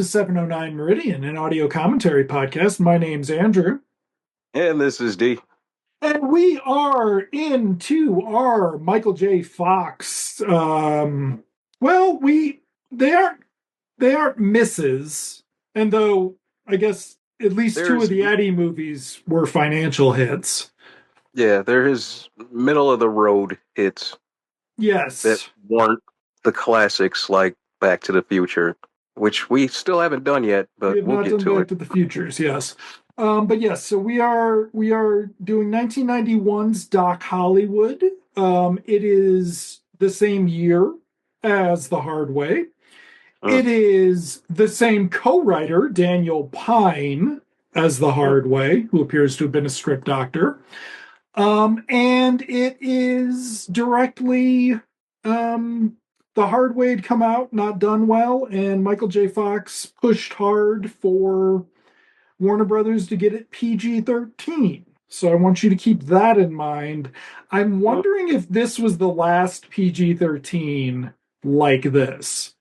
to 709 Meridian, an audio commentary podcast. My name's Andrew. And this is D. And we are into our Michael J. Fox. They aren't misses. And though I guess at least two of There's the Eddie movies were financial hits. there is middle of the road hits that Yes. weren't the classics like Back to the Future, which we still haven't done yet, We but have we'll not get done to Back it. to the Futures, yes. But yes, so we are doing 1991's Doc Hollywood. It is the same year as The Hard Way. Mm, It is the same co-writer, Daniel Pine, as The mm, Hard Way, who appears to have been a script doctor. And it is directly The Hard Way had come out, not done well, and Michael J. Fox pushed hard for Warner Brothers to get it PG-13. So I want you to keep that in mind. I'm mm. wondering if this was the last PG-13 like this.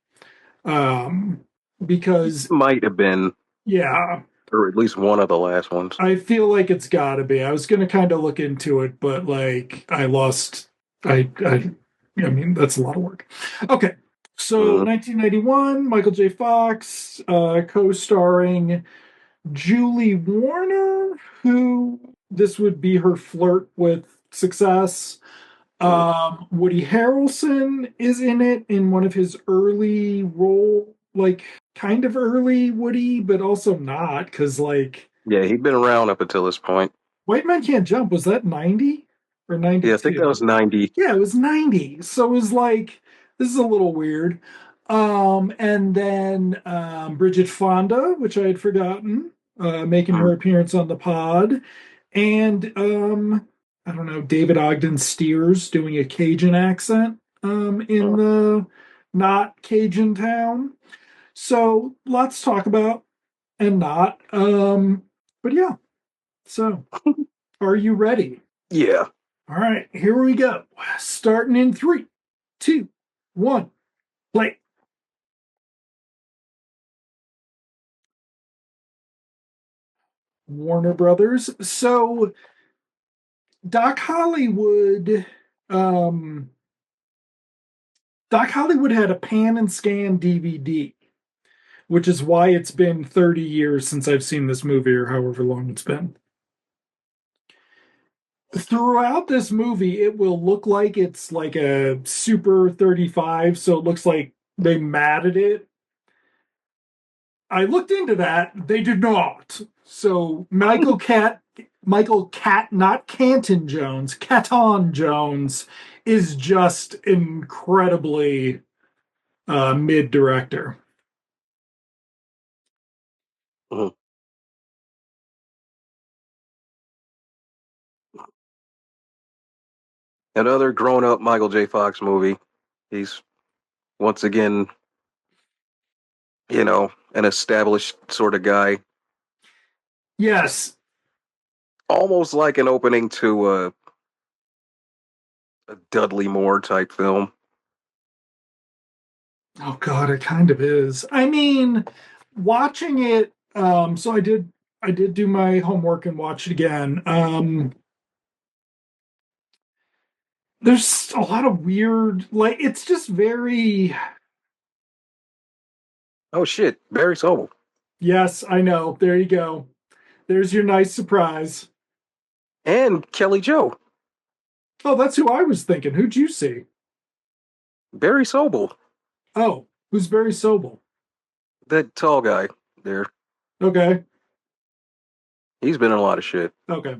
Um, because Might have been, yeah, or at least one of the last ones. I feel like it's got to be. I was going to kind of look into it, but like I lost. I mean, that's a lot of work. Okay, so Mm, 1991, Michael J. Fox, co-starring Julie Warner, who this would be her flirt with success. mm. Woody Harrelson is in it in one of his early role, like kind of early Woody, but also not because like Yeah, he'd been around up until this point. White Man Can't Jump, was that 90 or Yeah, I think that 92? was 90. Yeah, it was 90. So it was like, this is a little weird. And then Bridget Fonda, which I had forgotten, making Mm, her appearance on the pod. And I don't know, David Ogden Stiers doing a Cajun accent in mm. the not Cajun town. So lots to talk about and not. But yeah, so are you ready? Yeah. All right, here we go. Starting in three, two, one, play. Warner Brothers. So Doc Hollywood, um, Doc Hollywood had a pan and scan DVD, which is why it's been 30 years since I've seen this movie or however long it's been. Throughout this movie, it will look like it's like a Super 35, so it looks like they matted it. I looked into that. They did not. So Michael Cat, not Canton Jones, Caton Jones is just incredibly mid director. Mm. Another grown up Michael J. Fox movie. He's once again, an established sort of guy. Yes. Almost like an opening to a Dudley Moore type film. Oh God, it kind of is. I mean, watching it. So I did do my homework and watch it again. There's a lot of weird, like it's just very. Oh shit, Barry Sobel Yes, I know. There you go. There's your nice surprise. and Kelly Joe. Oh, that's who I was thinking. Who'd you see? Barry Sobel, Oh, who's Barry Sobel? that tall guy there. Okay, He's been in a lot of shit. okay.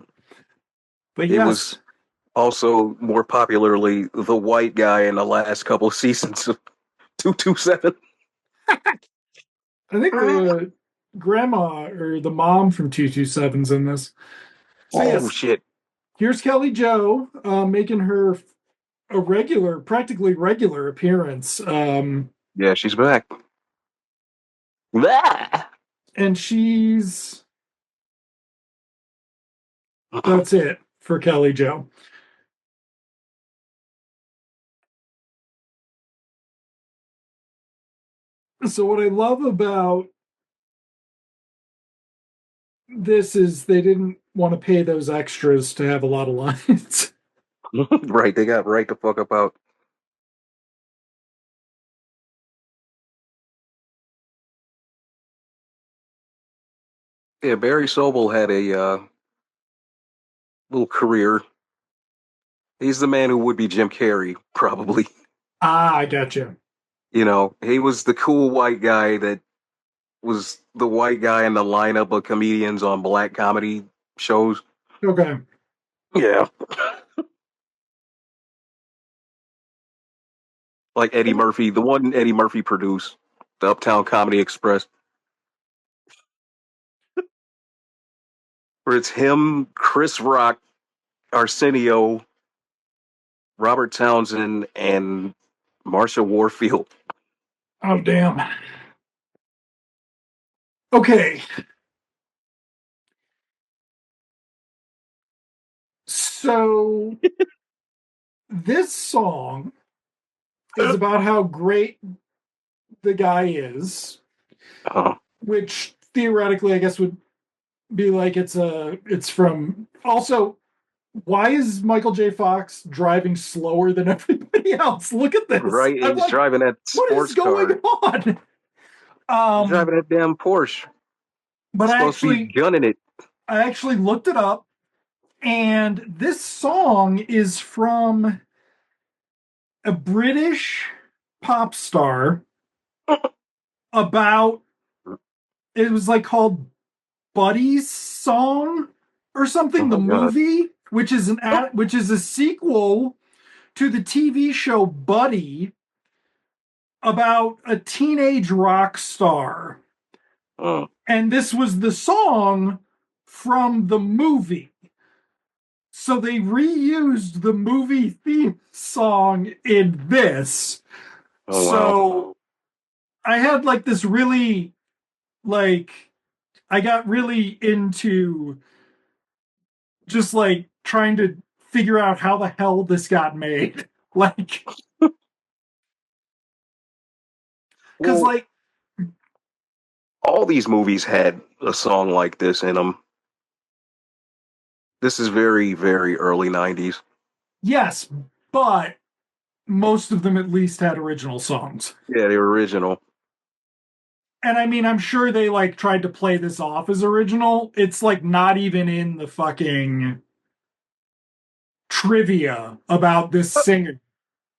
But He yes, was also more popularly the white guy in the last couple seasons of 227. I think the grandma or the mom from 227's in this. So Oh yes, shit. here's Kelly Joe making her a regular, practically regular appearance. Yeah, she's back. Blah! And that's it for Kelly Joe. So what I love about this is they didn't want to pay those extras to have a lot of lines. Right, they got right the fuck up out. Yeah, Barry Sobel had a little career. He's the man who would be Jim Carrey, probably. Ah, I got you. You know, he was the cool white guy that was the white guy in the lineup of comedians on black comedy shows. Okay. Yeah. Like Eddie Murphy, the one Eddie Murphy produced, the Uptown Comedy Express, where it's him, Chris Rock, Arsenio, Robert Townsend, and Marsha Warfield. Oh, damn. Okay. So this song is about how great the guy is, Uh, which theoretically I guess would be like it's from also why is Michael J. Fox driving slower than everybody else? Look at this. right? I'm He's like, driving that what is sports going car. on? He's driving that damn Porsche. But Supposed to be gunning it. I actually looked it up, and this song is from a British pop star about it was like called Buddy's Song or Oh something, the my god. movie, which is a sequel to the TV show Buddy about a teenage rock star. Uh, And this was the song from the movie. So they reused the movie theme song in this. oh wow. So I had like this really like I got really into just like trying to figure out how the hell this got made. Like, because Well, like, all these movies had a song like this in them. This is very, very early 90s. yes, but most of them at least had original songs. Yeah, the original. And I mean, I'm sure they like tried to play this off as original. It's like not even in the fucking trivia about this singer.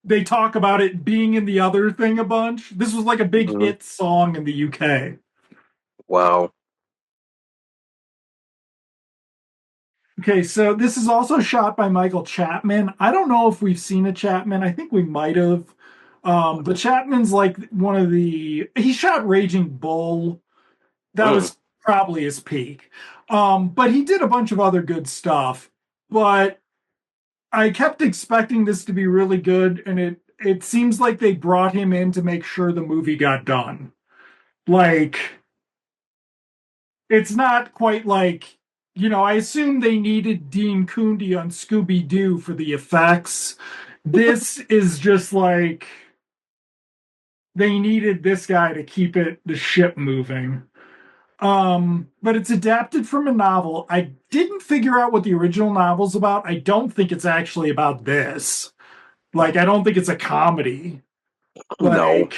They talk about it being in the other thing a bunch. This was like a big Mhm. hit song in the UK. Wow. Okay, so this is also shot by Michael Chapman. I don't know if we've seen a Chapman. I think we might have. But Chapman's like one of the he shot Raging Bull. That Mm. was probably his peak. But he did a bunch of other good stuff. But I kept expecting this to be really good, and it seems like they brought him in to make sure the movie got done. Like it's not quite like I assume they needed Dean Cundey on Scooby Doo for the effects. This is just like they needed this guy to keep the ship moving. But it's adapted from a novel. I didn't figure out what the original novel's about. I don't think it's actually about this. Like, I don't think it's a comedy. No. Like,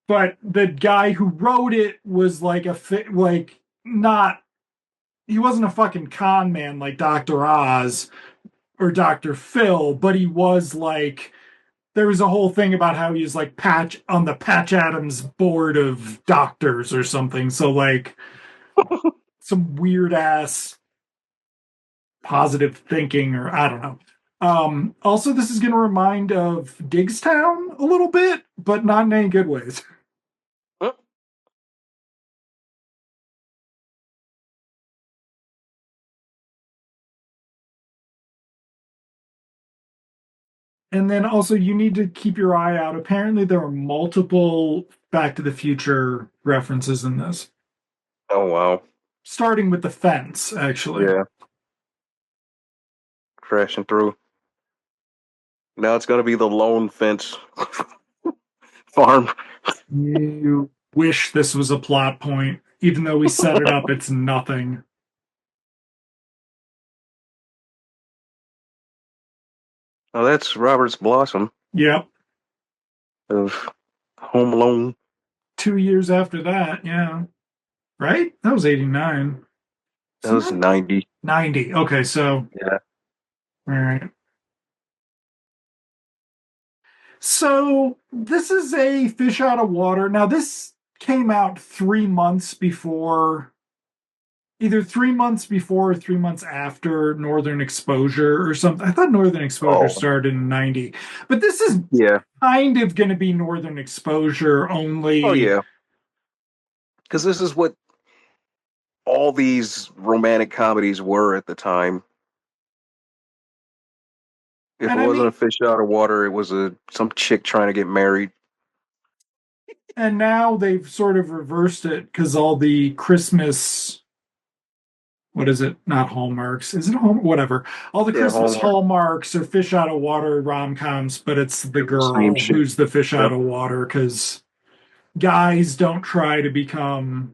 but the guy who wrote it was like like not he wasn't a fucking con man like Dr. Oz or Dr. Phil, but he was like there was a whole thing about how he was like Patch on the Patch Adams board of doctors or something. So like some weird ass positive thinking or I don't know. Also this is gonna remind of Digstown a little bit, but not in any good ways. Mm. And then also you need to keep your eye out. Apparently there are multiple Back to the Future references in this. Oh wow. Starting with the fence, actually. Yeah. Crashing through. Now it's gonna be the lone fence farm. You wish this was a plot point. Even though we set it up, it's nothing. Oh, that's Robert's Blossom Yep. of Home Alone. 2 years after that, yeah. Right? That was 89. That Isn't was that 90. 90? Okay, so Yeah. all right. So this is a fish out of water. Now this came out 3 months before, either 3 months before or 3 months after Northern Exposure or something. I thought Northern Exposure Oh, started in 90, but this is yeah. kind of going to be Northern Exposure Oh, only. yeah. Because this is what all these romantic comedies were at the time. If And it I wasn't a mean, fish out of water, it was a some chick trying to get married. and now they've sort of reversed it because all the Christmas, what is it? Not Hallmarks. Is it Hallmark? Whatever. All the Yeah, Christmas Hallmark. Hallmarks are fish out of water rom-coms, but it's the It was the same girl shit. who's the fish Yep. out of water because guys don't try to become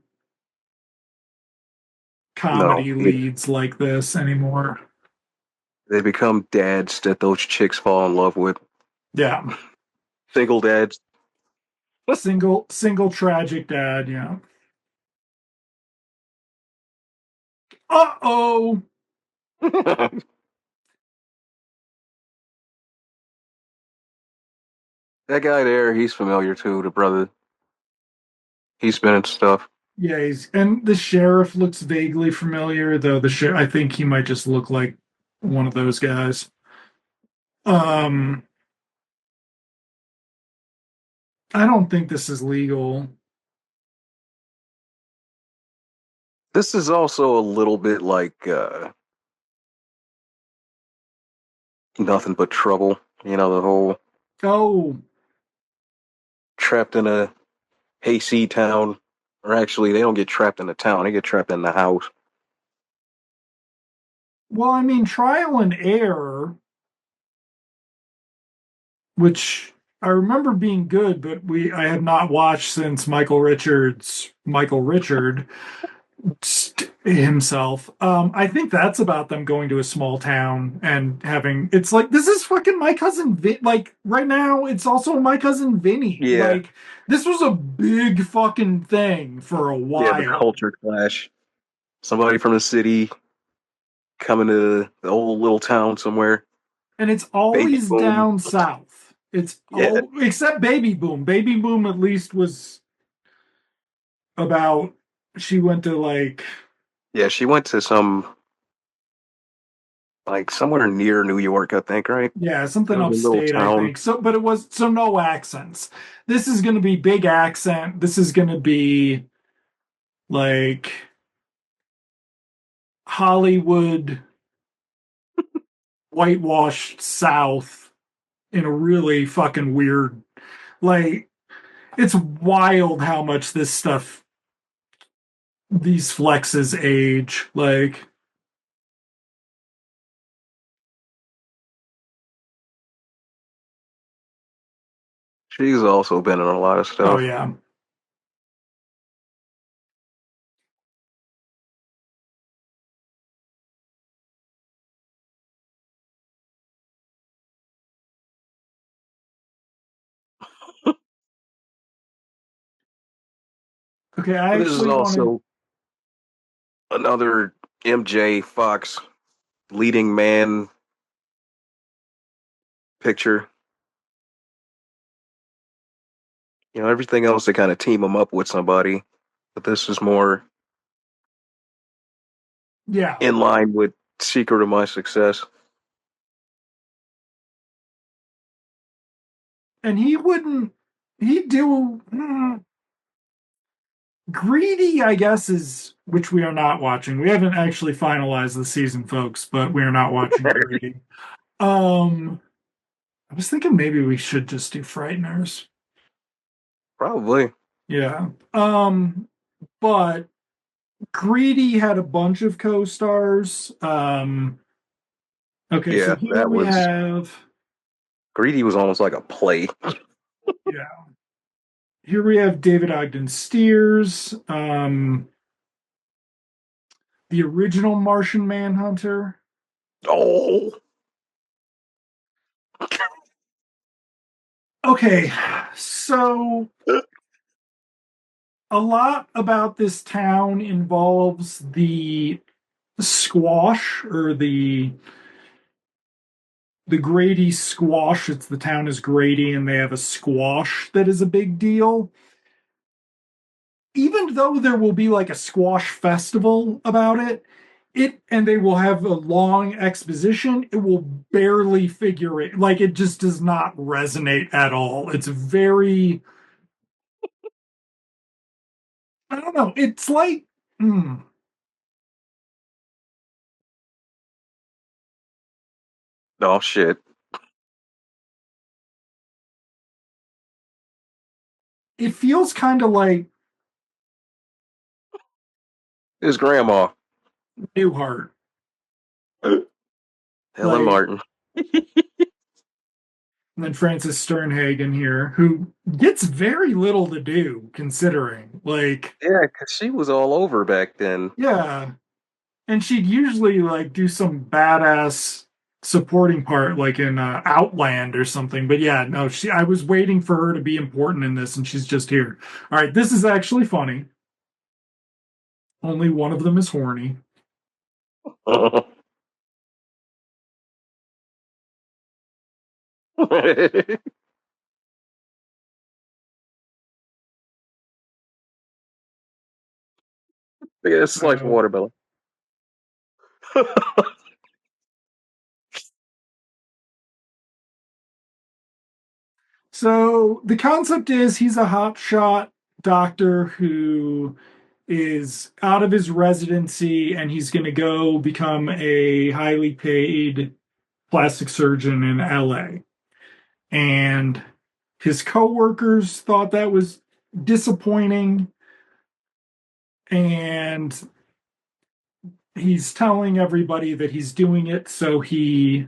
No, comedy leads like this anymore. they become dads that those chicks fall in love with. Yeah. Single dads. Single tragic dad, yeah. Uh-oh. That guy there, he's familiar too, the brother. He's been in stuff. Yeah, and the sheriff looks vaguely familiar, though I think he might just look like one of those guys. Um, I don't think this is legal. This is also a little bit like Nothing But Trouble. You know, the whole Oh, trapped in a hayseed town. Or actually, they don't get trapped in the town, they get trapped in the house. well, I mean, Trial and Error, which I remember being good, but I have not watched since Michael Richard himself. I think that's about them going to a small town and having it's like this is fucking my cousin like right now it's also my cousin Vinny. Yeah, Like this was a big fucking thing for a yeah, the while. culture clash. Somebody from the city coming to the old little town somewhere. And it's Baby always boom. down south. It's Yeah, all except Baby Boom. Baby Boom at least was about she went to like yeah. She went to some like somewhere near New York, I think. Right? yeah, It something was a little upstate, I town. think. So, but it was so no accents. This is going to be big accent. This is going to be like Hollywood whitewashed South in a really fucking weird, like, it's wild how much this stuff, these flexes age. Like, She's also been in a lot of oh, stuff. yeah. Okay, I This is actually wanted, also another MJ Fox leading man picture. You know, everything else they kind of team him up with somebody, but this is more yeah. in line with Secret of My Success. And he wouldn't, he'd do, Greedy, I guess, is which we are not watching. We haven't actually finalized the season, folks, but we are not watching Greedy. Um, I was thinking maybe we should just do Frighteners. Probably. Yeah. But Greedy had a bunch of co-stars. Okay, so Yeah, here that we was have Greedy was almost like a play. yeah, here we have David Ogden Stiers. the original Martian Manhunter. Oh, Okay, so a lot about this town involves the squash or the Grady squash. It's the town is Grady, and they have a squash that is a big deal. Even though there will be like a squash festival about it, and they will have a long exposition, it will barely figure it. Like it just does not resonate at all. It's very, I don't know. It's like, oh shit! it feels kind of like His grandma, Newhart. Helen Like, Martin. and then Francis Sternhagen here, who gets very little to do, considering. Like, Yeah, because she was all over back then. yeah. And she'd usually like do some badass supporting part, like in Outland or something. But yeah, no, I was waiting for her to be important in this, and she's just here. All right, this is actually funny. Only one of them is horny. Look at this slice of Uh, watermelon. so the concept is he's a hotshot doctor who is out of his residency and he's going to go become a highly paid plastic surgeon in LA. And his coworkers thought that was disappointing. And he's telling everybody that he's doing it so he,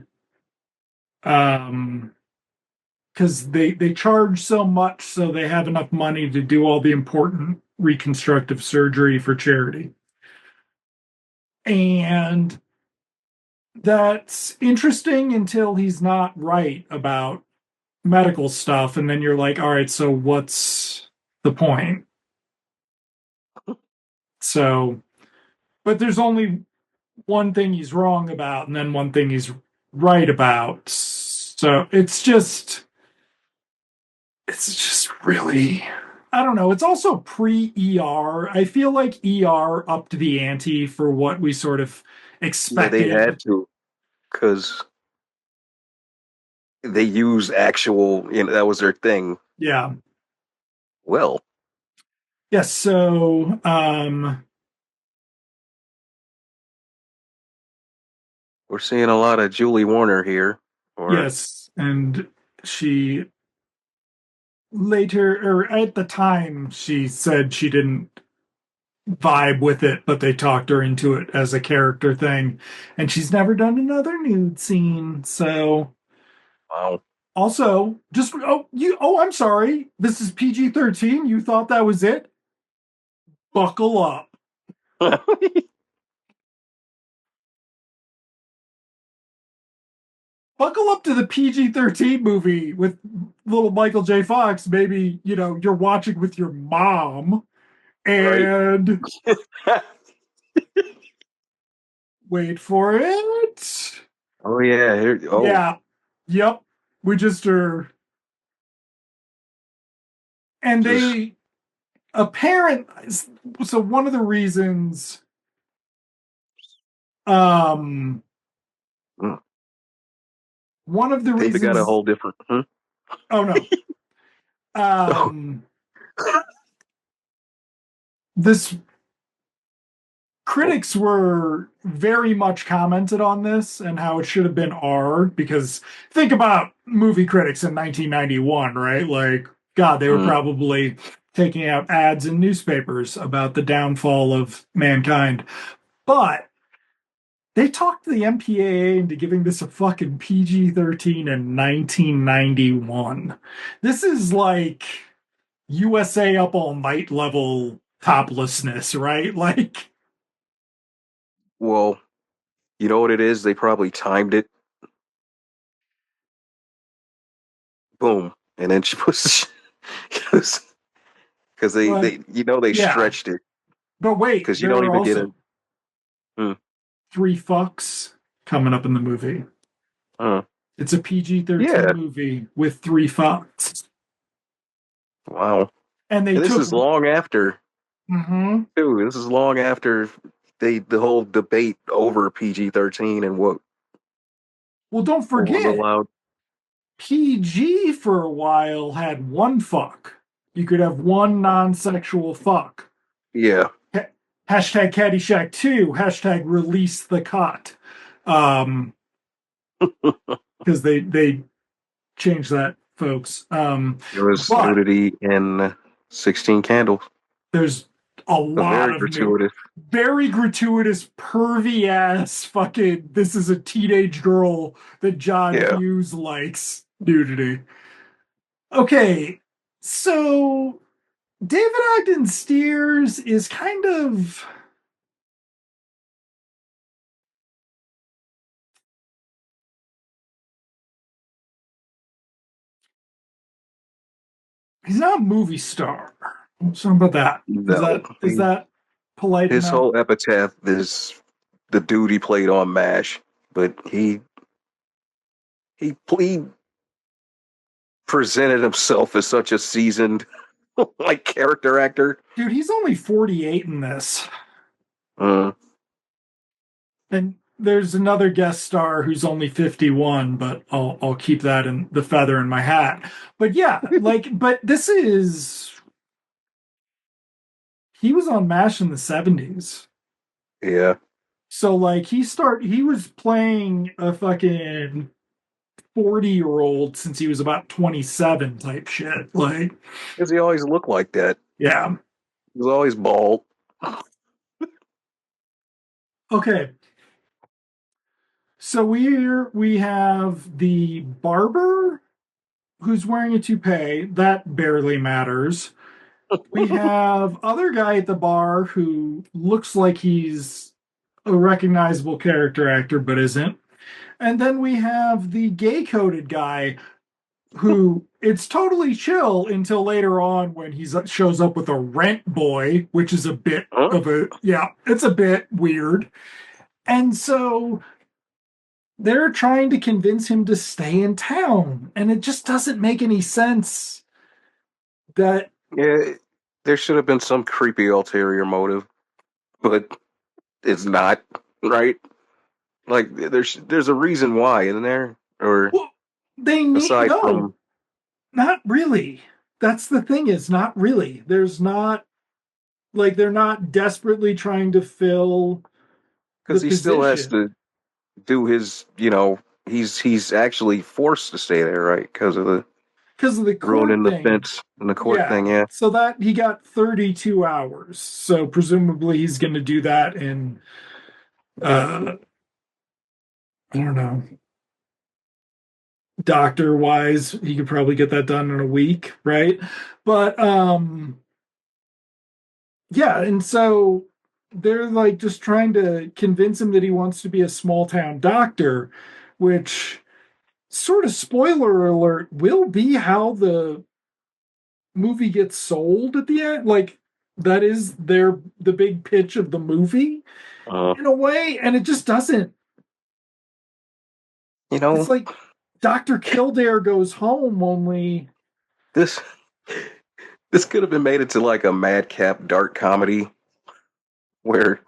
um, because they charge so much, so they have enough money to do all the important reconstructive surgery for charity. And that's interesting until he's not right about medical stuff. And then you're like, all right, so what's the point? So, but there's only one thing he's wrong about and then one thing he's right about. So it's just really, I don't know. It's also pre ER. I feel like ER upped the ante for what we sort of Yeah, they had expected. to because they used actual. That was their thing. Yeah. Well, Yes. So, we're seeing a lot of Julie Warner here, or yes. And she later, or at the time, she said she didn't vibe with it, but they talked her into it as a character thing. And she's never done another nude scene. So wow. also just I'm sorry. This is PG-13. You thought that was it? Buckle up. Buckle up to the PG-13 movie with little Michael J. Fox. Maybe, you're watching with your mom Right. and wait for it. Oh yeah. Oh, Yeah. Yep. We just are. And just they apparent so one of the reasons um mm, one of the they got a reasons whole different. Hmm? oh no um this critics were very much commented on this and how it should have been R because think about movie critics in 1991, right? Like god, they were Mm, probably taking out ads in newspapers about the downfall of mankind, but they talked the MPAA into giving this a fucking PG-13 in 1991. This is like USA Up All Night level toplessness, right? Like, Well, you know what it is? They probably timed it. Boom, and then she was because But they yeah, stretched it but wait, because you there don't are even get a. also Hmm, three fucks coming up in the movie. uh, It's a PG-13 yeah, movie with three fucks. wow. And they And this took is long after, mhm. dude. This is long after the whole debate over PG-13 and Well, don't what was forget, allowed. PG for a while had one fuck. You could have one non-sexual fuck. Yeah, Hashtag Caddyshack 2, hashtag release the cot. Um, because they changed that, folks. there was But nudity in 16 Candles. there's a A lot very of new, gratuitous. very gratuitous, pervy ass fucking. This is a teenage girl that John Yeah, Hughes likes nudity. Okay, so David Ogden Stiers is kind of he's not a movie star. So how about that? Is no. that polite His enough? whole epitaph is the dude he played on MASH, but he presented himself as such a seasoned like character actor. Dude, he's only 48 in this. Uh, And there's another guest star who's only 51, but I'll keep that in the feather in my hat. But yeah, but this is he was on MASH in the 70s. yeah, So like he was playing a fucking 40-year-old since he was about 27 type shit. Like, because he always looked like that. yeah. He was always bald. Okay. So we have the barber who's wearing a toupee. That barely matters. We have other guy at the bar who looks like he's a recognizable character actor but isn't. And then we have the gay coded guy who it's totally chill until later on when he shows up with a rent boy, which is a bit Huh? of a yeah, it's a bit weird. And so they're trying to convince him to stay in town, and it just doesn't make any sense that Yeah, there should have been some creepy ulterior motive, but it's not right. Like there's a reason why, isn't there? Or well, they need aside no, from not really. That's the thing is not really. There's not like they're not desperately trying to fill the because he still has position to do his, he's actually forced to stay there, right? Because of the because of the court ruining the thing. fence and the court thing. Yeah. Yeah, So that he got 32 hours. So presumably he's going to do that in I don't know, doctor wise, he could probably get that done in a week, right? But yeah, and so they're like just trying to convince him that he wants to be a small town doctor, which sort of spoiler alert will be how the movie gets sold at the end. Like that is the big pitch of the movie uh, in a way, and it just doesn't. you It's know like Dr. Kildare goes home only this this could have been made into like a madcap dark comedy where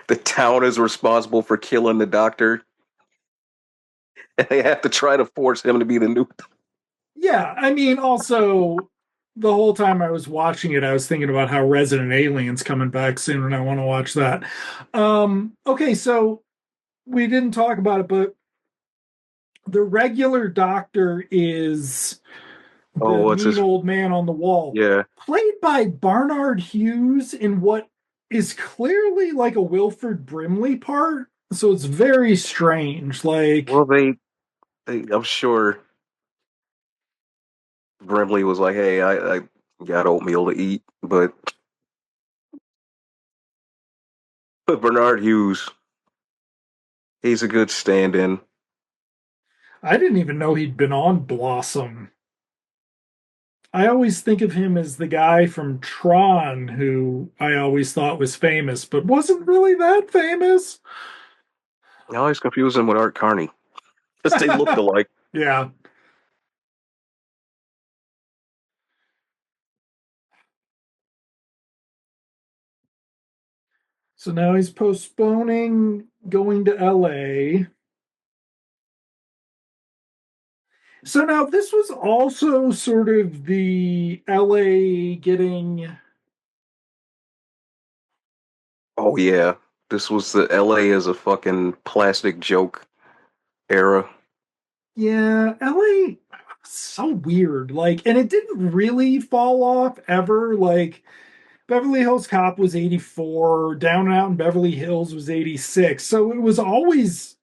the town is responsible for killing the doctor, and they have to try to force him to be the new. yeah, I mean, also the whole time I was watching it, I was thinking about how Resident Alien's coming back soon, and I want to watch that. Okay, so we didn't talk about it, but the regular doctor is Oh, the what's mean his? old man on the wall, Yeah. played by Barnard Hughes in what is clearly like a Wilford Brimley part. So it's very strange. Well, Like, I'm sure Brimley was like, "Hey, I got oatmeal to eat," but But Bernard Hughes, he's a good stand-in. I didn't even know he'd been on Blossom. I always think of him as the guy from Tron who I always thought was famous, but wasn't really that famous. I always confuse him with Art Carney because they looked alike. Yeah. So now he's postponing going to LA. So now this was also sort of the LA getting, Oh yeah, this was the LA as a fucking plastic joke era. yeah, LA so weird. Like, and it didn't really fall off ever. Like Beverly Hills Cop was 84, Down and Out in Beverly Hills was 86. So it was always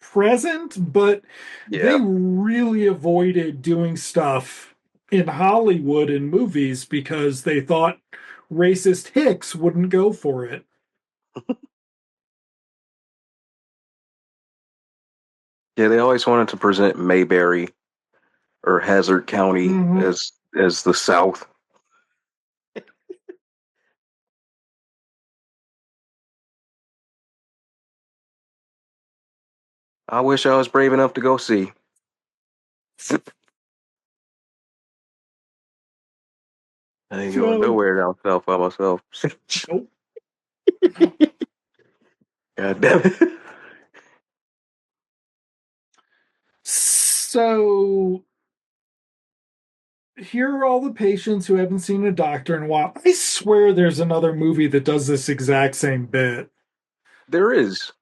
present, but they Yeah, really avoided doing stuff in Hollywood in movies because they thought racist hicks wouldn't go for it. yeah, they always wanted to present Mayberry or Hazard County Mm-hmm. as the South. I wish I was brave enough to go see. I ain't going So, nowhere down south by myself. nope. God damn it. So here are all the patients who haven't seen a doctor in a while. I swear there's another movie that does this exact same bit. There is.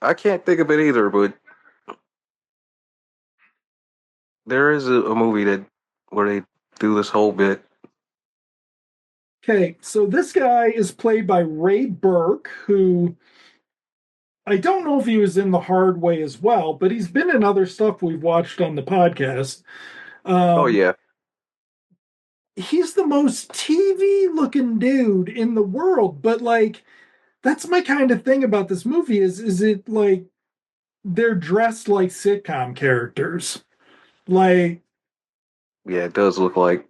I can't think of it either, but there is a movie that where they do this whole bit. Okay, so this guy is played by Ray Burke, who I don't know if he was in The Hard Way as well, but he's been in other stuff we've watched on the podcast. Oh Um, yeah, he's the most TV looking dude in the world, but like that's my kind of thing about this movie is it like they're dressed like sitcom characters. Like yeah, it does look like.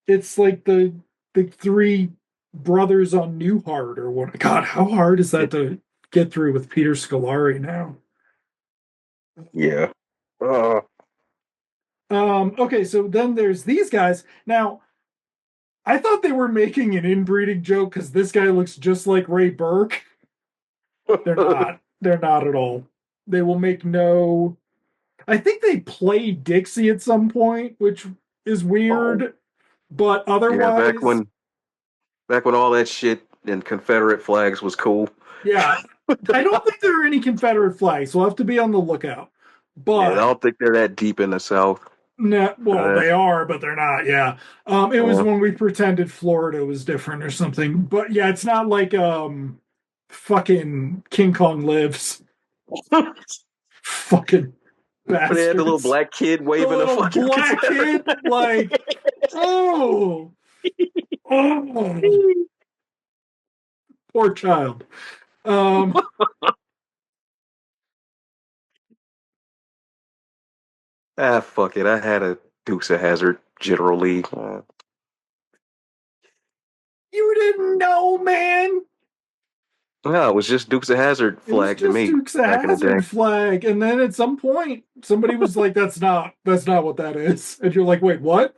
it's like the three brothers on Newhart or what. God, how hard is that It, to get through with Peter Scolari now? yeah. Uh, Okay, so then there's these guys. Now, I thought they were making an inbreeding joke because this guy looks just like Ray Burke. They're not. They're not at all. They will make no. I think they play Dixie at some point, which is oh weird, but yeah, otherwise, back when all that shit and Confederate flags was cool. yeah. I don't think there are any Confederate flags. We'll have to be on the lookout. Yeah, I But don't think they're that deep in the South. nah, For well, that. they are, but they're not. Yeah. It was Uh, when we pretended Florida was different or something. But yeah, it's not like fucking King Kong lives. but Fucking they had the little bastards. black kid The waving a little fucking black Confederate. kid, like, oh, oh, poor child. Um, Ah, fuck it. I had a Dukes of Hazard General Lee. you didn't know, man. No, it was just Dukes of Hazard It was flag to just me Duke's a back in the day. hazard flag, and then at some point, somebody was like, that's not what that is," and you're like, "Wait, what?"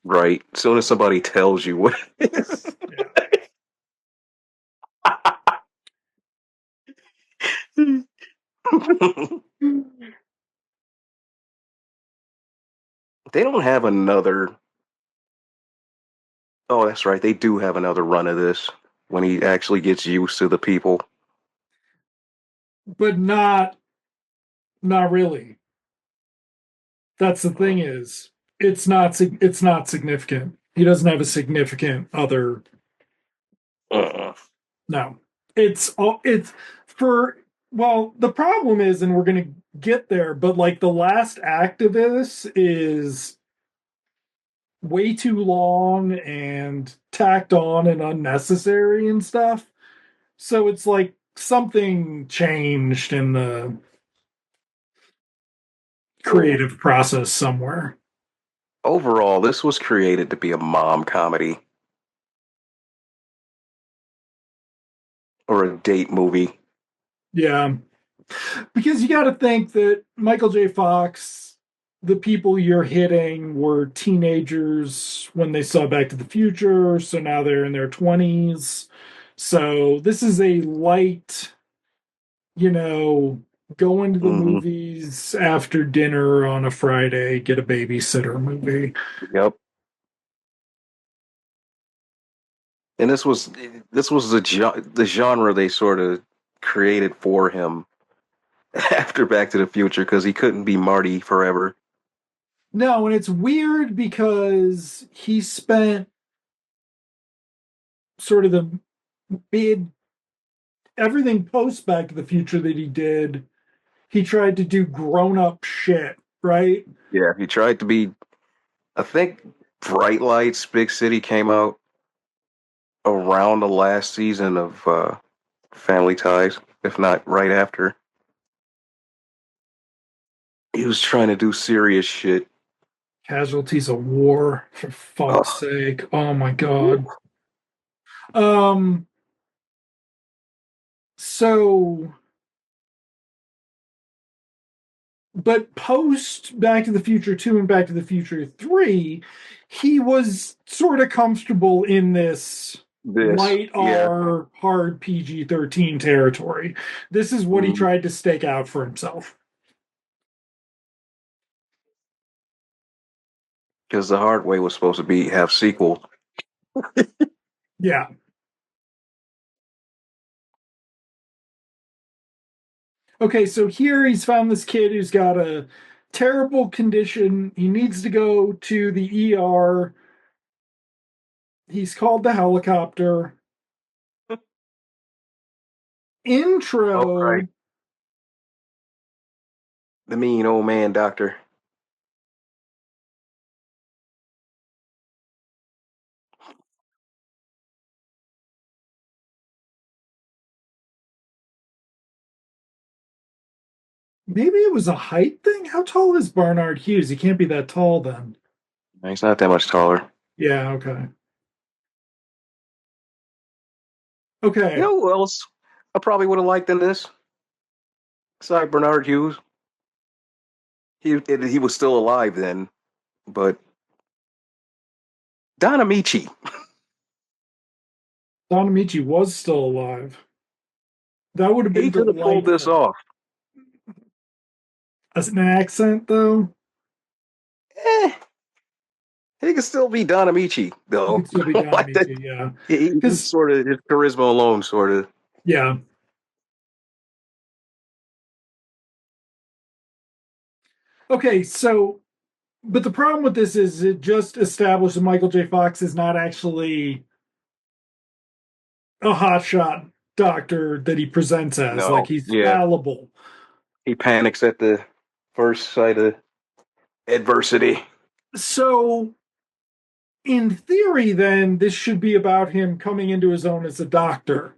Right. As soon as somebody tells you what it is. Yeah. They don't have another. Oh, that's right. They do have another run of this when he actually gets used to the people. But not really. That's the thing is, it's not significant. He doesn't have a significant other. Uh, No, it's for well. The problem is, and we're gonna get there, but like the last act of this is way too long and tacked on and unnecessary and stuff. So it's like something changed in the So creative process somewhere. overall, this was created to be a mom comedy or a date movie. Yeah. Because you got to think that Michael J. Fox, the people you're hitting were teenagers when they saw Back to the Future. So now they're in their 20s. So this is a light, you know, go into the Hmm. movies after dinner on a Friday, get a babysitter movie. Yep. And this was the genre they sort of created for him after Back to the Future because he couldn't be Marty forever. No, and it's weird because he spent sort of the mid everything post Back to the Future that he did, he tried to do grown up shit, right? Yeah, he tried to be. I think Bright Lights, Big City came out around the last season of Family Ties, if not right after. He was trying to do serious shit. Casualties of war, for fuck's Oh, sake. Oh my god. Um, so but post Back to the Future 2 and Back to the Future 3, he was sort of comfortable in this this, light yeah, R, hard PG-13 territory. This is what he mm, tried to stake out for himself. because the Hard Way was supposed to be have sequel. Yeah. Okay, so here he's found this kid who's got a terrible condition. He needs to go to the ER. He's called the helicopter. Oh, right, Intro. the mean old man doctor. Maybe it was a height thing. How tall is Barnard Hughes? He can't be that tall then. He's not that much taller. Yeah, okay. You Okay. know who else I probably would have liked in this? Besides Bernard Hughes, he was still alive then, but Don Amici. Don Amici was still alive. That would have He been could have pulled this delightful. off. As an accent, though, Eh, he could still be Don Amici, he though. could still be Don Like that, Amici, yeah. he Because, sort of his charisma alone, sort of. yeah. Okay, so but the problem with this is it just established that Michael J. Fox is not actually a hotshot doctor that he presents as. Like No, he's yeah, fallible. he panics at the first sight of adversity. So in theory, then this should be about him coming into his own as a doctor.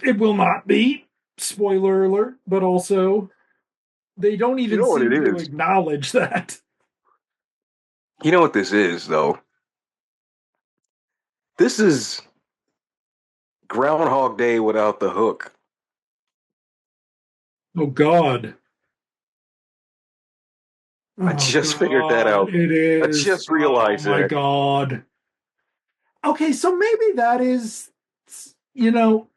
It will not be. Spoiler alert, but also they don't You even know what it seem to is? acknowledge that. You know what this is, though? This is Groundhog Day without the hook. Oh God. I Oh just figured that God, out. it I is. just Oh realized my that. God. Okay, so maybe that is, you know,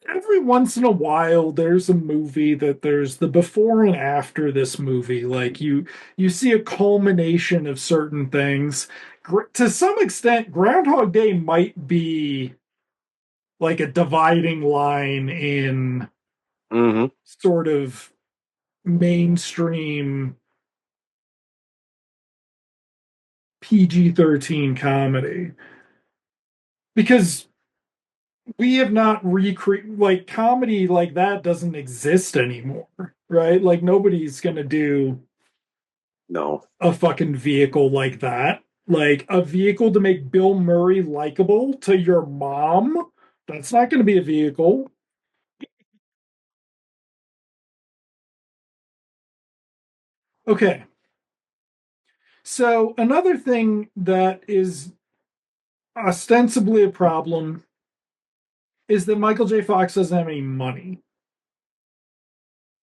every once in a while there's a movie that there's the before and after this movie. Like you see a culmination of certain things. To some extent, Groundhog Day might be like a dividing line in Hmm. sort of mainstream PG-13 comedy because we have not recreated like comedy like that doesn't exist anymore, right? Like nobody's gonna do No. a fucking vehicle like that. Like a vehicle to make Bill Murray likable to your mom? That's not going to be a vehicle. Okay. So another thing that is ostensibly a problem is that Michael J. Fox doesn't have any money.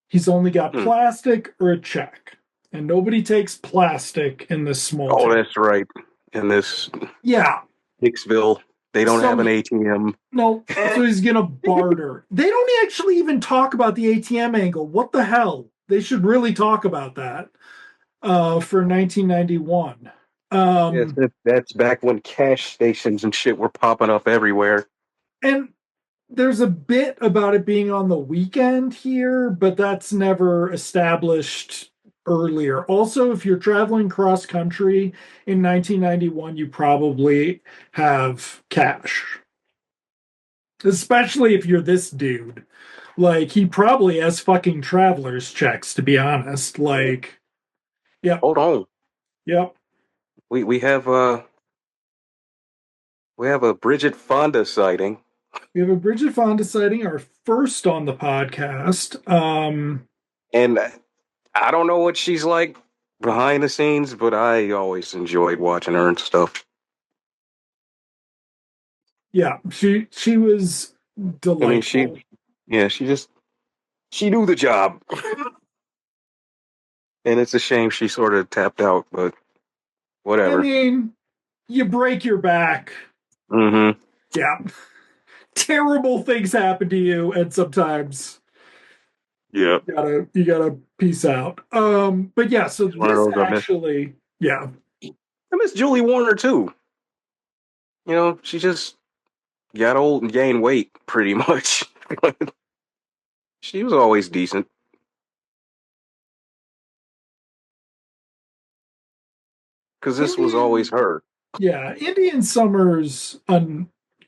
He's only got Hmm. plastic or a check. And nobody takes plastic in this small Oh, town. that's right. In this Yeah. Hicksville, they don't have So an ATM. no, so he's gonna barter. They don't actually even talk about the ATM angle. What the hell? They should really talk about that for 1991. Yes, Um, that's back when cash stations and shit were popping up everywhere. and there's a bit about it being on the weekend here, but that's never established earlier. Also, if you're traveling cross country in 1991, you probably have cash, especially if you're this dude. Like, he probably has fucking traveler's checks, to be honest. Like, yep, Hold on, yep. we we have uh we have a Bridget Fonda sighting, We have a Bridget Fonda sighting, our first on the podcast. and I don't know what she's like behind the scenes, but I always enjoyed watching her and stuff. Yeah, she was I mean, delightful. yeah, she knew the job, and it's a shame she sort of tapped out, but I whatever. mean, you break your back. Mm-hmm. Yeah. Terrible things happen to you, and sometimes Yeah, you gotta peace out. But yeah, so it's one of this those I miss. actually, yeah. I miss Julie Warner too. You know, she just got old and gained weight pretty much. She was always decent. Because this was always Indian, her. yeah, Indian Summer's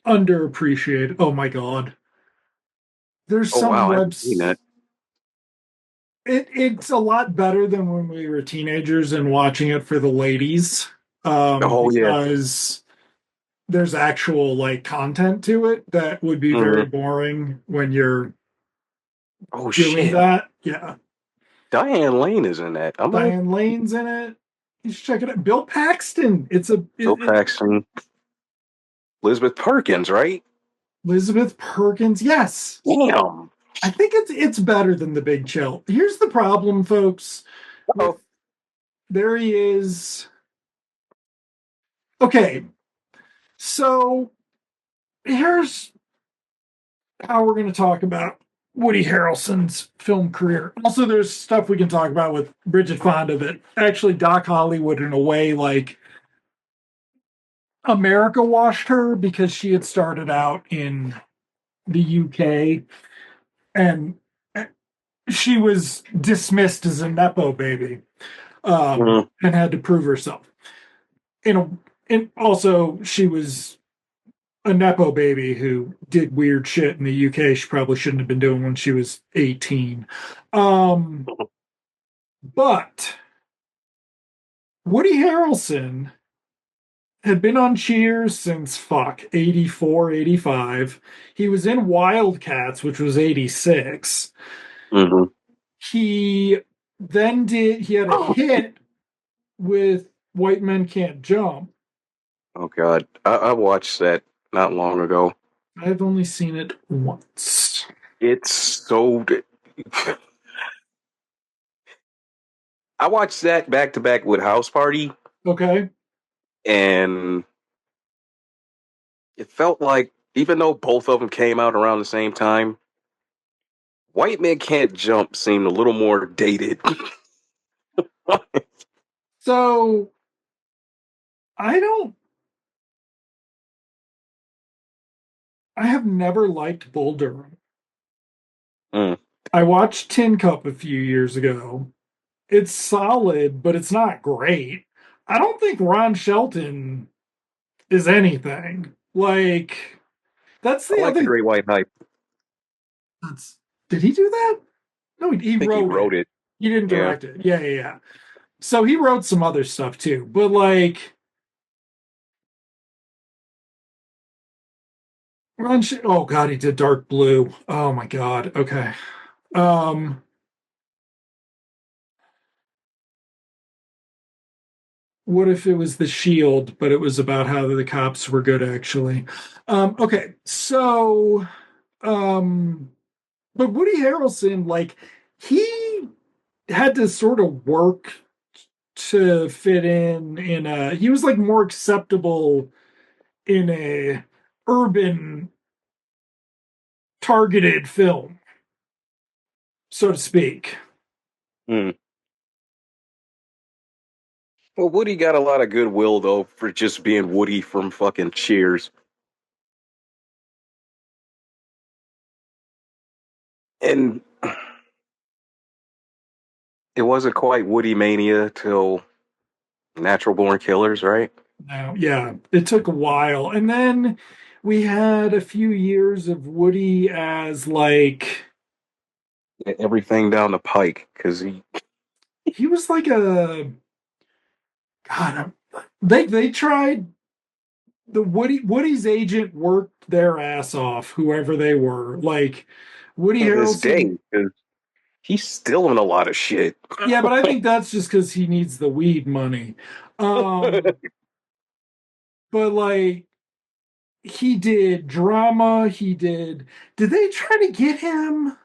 underappreciated. Oh my god. There's Oh some wow, I haven't seen webs that. it's a lot better than when we were teenagers and watching it for the ladies. Oh yeah. Because there's actual like content to it that would be Hmm. very boring when you're Oh doing shit. that. Yeah. Diane Lane is in that. I'm gonna Diane Lane's in it. You should check it out. Bill Paxton. Bill Paxton, Elizabeth Perkins, right? Elizabeth Perkins. Yes. Damn. I think it's better than The Big Chill. Here's the problem, folks, with Oh, there he is. Okay, so here's how we're going to talk about Woody Harrelson's film career. Also, there's stuff we can talk about with Bridget Fonda that actually Doc Hollywood, in a way, like America washed her because she had started out in the UK and she was dismissed as a Nepo baby mm, and had to prove herself. In a, and also, she was a Nepo baby who did weird shit in the UK she probably shouldn't have been doing when she was 18. Um, but Woody Harrelson had been on Cheers since 84, 85. He was in Wildcats, which was 86. mm-hmm. He he had a hit with White Men Can't Jump. Oh god, I watched that not long ago. I've only seen it once. It's so. I watched that back to back with House Party, Okay. and it felt like even though both of them came out around the same time, White Men Can't Jump seemed a little more dated. So I don't, I have never liked Bull Durham. Mm. I watched Tin Cup a few years ago. It's solid, but it's not great. I don't think Ron Shelton is anything. Like, that's I the like The other. Great White Hype. That's, did he do that? No, he I think he wrote wrote it. it. He didn't Yeah. direct it. Yeah, yeah, yeah. So he wrote some other stuff too. But like, Oh God, he did Dark Blue. Oh my God. Okay. Um, what if it was The Shield, but it was about how the cops were good actually? Okay, so um, but Woody Harrelson, like he had to sort of work to fit in a he was like more acceptable in a urban targeted film, so to speak. Hmm. Well, Woody got a lot of goodwill though for just being Woody from fucking Cheers, and it wasn't quite Woody mania till Natural Born Killers, right? Now, yeah, it took a while. And then we had a few years of Woody as like Everything down the pike because he was like a God. They tried the Woody's agent worked their ass off, whoever they were. Like Woody to this Harrelson. day because he's still in a lot of shit. Yeah, but I think that's just because he needs the weed money. Um, but like he did drama. He did. Did they try to get him?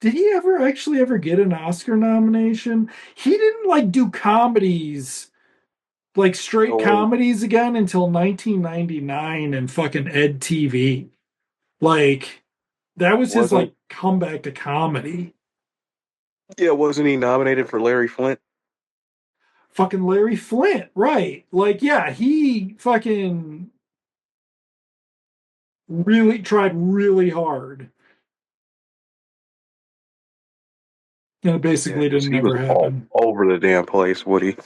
Did he ever actually ever get an Oscar nomination? He didn't like do comedies, like straight So comedies again until 1999 and fucking Ed TV. Like that was his wasn't like comeback to comedy. yeah, wasn't he nominated for Larry Flint? Fucking Larry Flint, right? Like yeah, he fucking really tried really hard. And it Yeah, basically because didn't he was ever all happen. over the damn place. Woody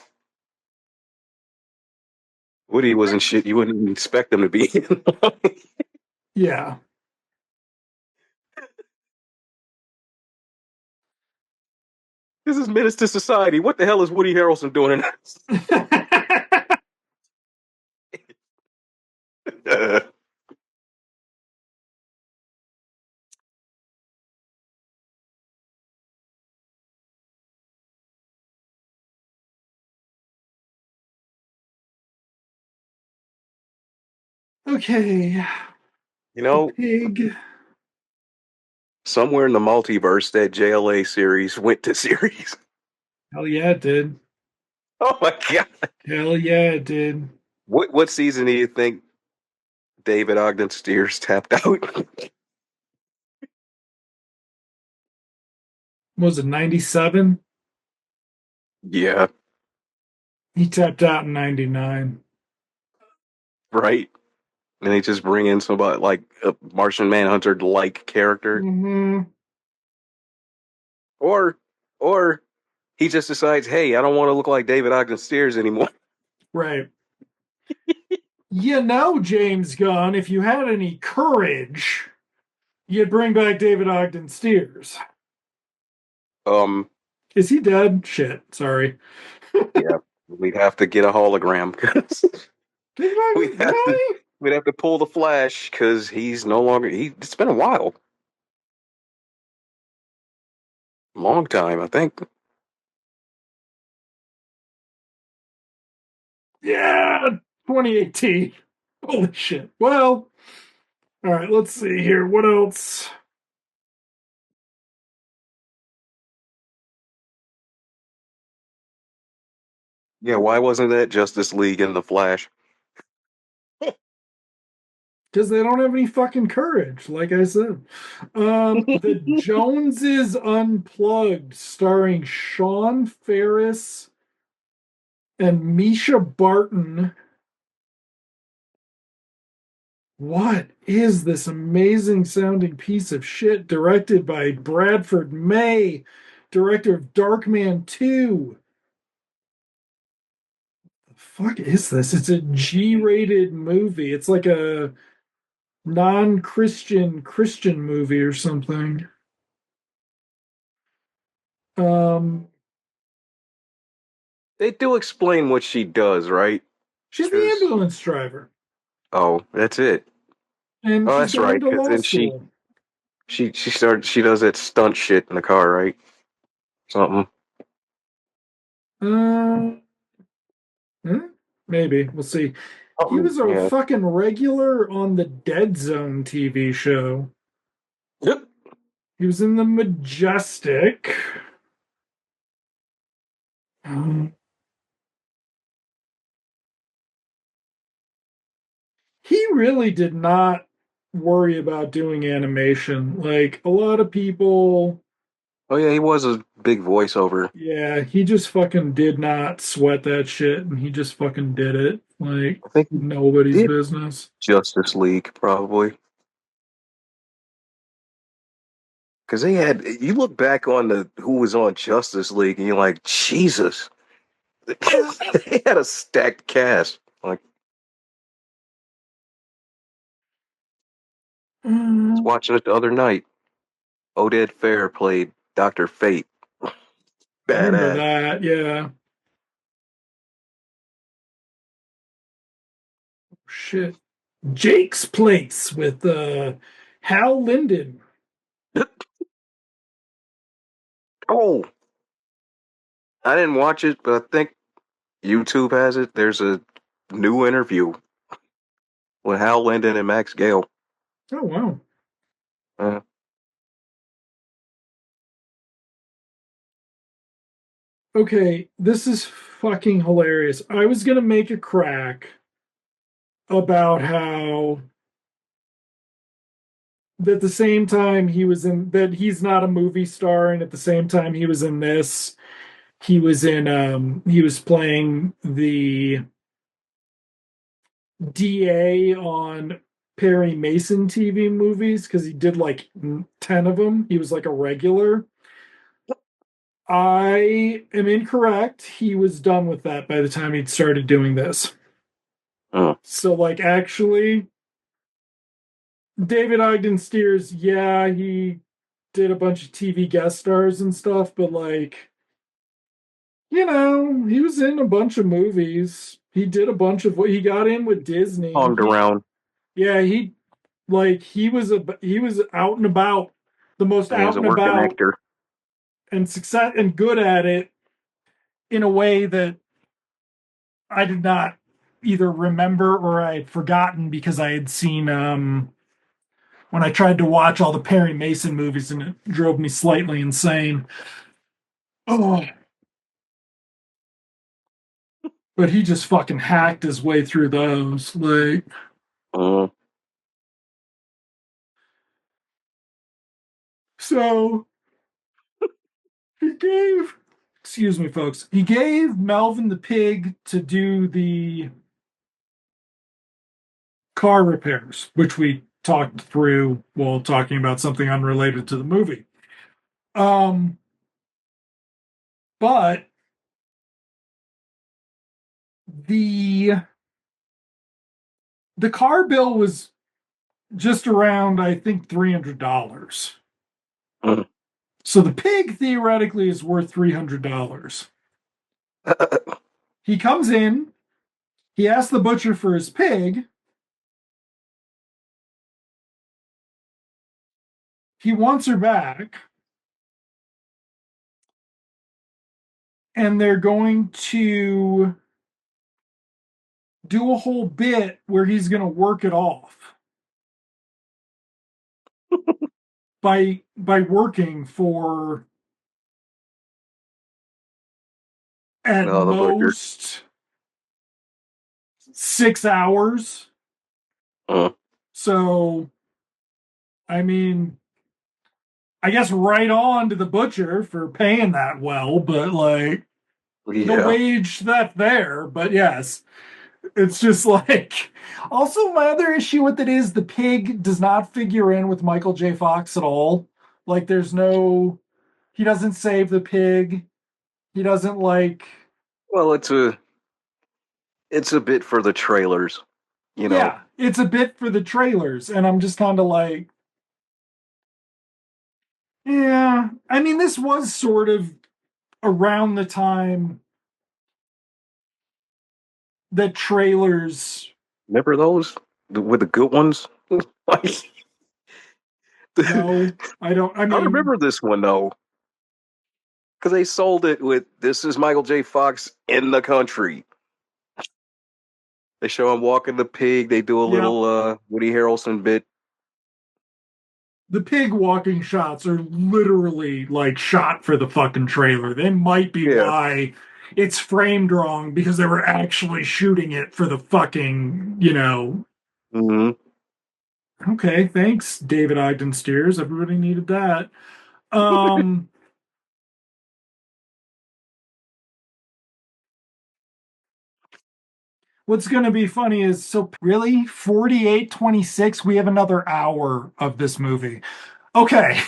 wasn't shit you wouldn't even expect him to be. Yeah. This is Menace to Society. What the hell is Woody Harrelson doing in this? Okay. You The know, pig. somewhere in the multiverse, that JLA series went to series. Hell yeah, it did. Oh my god! Hell yeah, it did. What season do you think David Ogden Stiers tapped out? Was it 97? Yeah, He tapped out in 99. right. And they just bring in somebody like a Martian Manhunter like character, Hmm. or or he just decides, hey, I don't want to look like David Ogden Stiers anymore. Right. You know, James Gunn, if you had any courage, you'd bring back David Ogden Stiers. Um, Is he dead? Shit. Sorry. yeah, we'd have to get a hologram because David we'd Ogden, have to really? we'd have to pull the Flash because he's no longer. It's been a while, long time, I think. Yeah, 2018. Holy shit. Well, all right, let's see here. What else? Yeah, why wasn't that Justice League and the Flash? Because they don't have any fucking courage, like I said. The Joneses Unplugged, starring Sean Ferris and Misha Barton. What is this amazing sounding piece of shit directed by Bradford May, director of Darkman 2? The fuck is this? It's a G-rated movie. It's like a non-Christian Christian movie or something. Um, They do explain what she does, right? she's the Because ambulance driver. oh, that's it. and Oh, she's that's going right. to Because law then school. she does that stunt shit in the car, right? Something. Uh, hmm? Maybe we'll see. He Something. was a Yeah. fucking regular on the Dead Zone TV show. Yep. He was in the Majestic. He really did not worry about doing animation. Like a lot of people, Oh yeah, he was a big voiceover. yeah, he just fucking did not sweat that shit and he just fucking did it. Like I think he nobody's did business. Justice League probably. Because they had, you look back on the who was on Justice League, and you're like, Jesus, they had a stacked cast. Like, I was Mm, watching it the other night. Oded Fair played Doctor Fate. I remember Badass. that, yeah. Shit. Jake's Place with Hal Linden. Oh, I didn't watch it, but I think YouTube has it. There's a new interview with Hal Linden and Max Gale. Oh wow. Uh, Okay, this is fucking hilarious. I was gonna make a crack about how at the same time he was in that he's not a movie star, and at the same time he was in this, he was playing the DA on Perry Mason TV movies because he did like 10 of them. He was like a regular. I am incorrect. He was done with that by the time he'd started doing this. uh, So, like, actually, David Ogden Stiers, yeah, he did a bunch of TV guest stars and stuff, but like, he was in a bunch of movies. He did a bunch of what he got in with Disney. hung around. Yeah, he was out and about, the most He out was a and working about actor. and success and good at it in a way that I did not either remember or I had forgotten because I had seen when I tried to watch all the Perry Mason movies and it drove me slightly insane. Oh, but he just fucking hacked his way through those. Like, Uh, so he gave, excuse me, folks, he gave Melvin the pig to do the car repairs, which we talked through while talking about something unrelated to the movie. Um, but the the car bill was just around, I think, $300. uh, So the pig theoretically is worth $300. He comes in, he asks the butcher for his pig. He wants her back, and they're going to do a whole bit where he's going to work it off by working for at no, the butcher. most 6 hours. Uh, So, I mean, I guess right on to the butcher for paying that well, but like the yeah. wage that there. But yes, it's just like. Also, my other issue with it is the pig does not figure in with Michael J. Fox at all. Like, there's no. He doesn't save the pig. He doesn't like. Well, it's a bit for the trailers, you know. Yeah, it's a bit for the trailers, and I'm just kind of like, yeah. I mean, this was sort of around the time that trailers. Remember those with the good ones? Like, No, I don't. I I mean, remember this one though, because they sold it with "This is Michael J. Fox in the country." They show him walking the pig. They do a yeah, little Woody Harrelson bit. the pig walking shots are literally like shot for the fucking trailer. They might be Yeah. why it's framed wrong because they were actually shooting it for the fucking, Hmm. Okay, thanks, David Ogden Steers. Everybody needed that. Um, what's going to be funny is so really 48:26. We have another hour of this movie. Okay.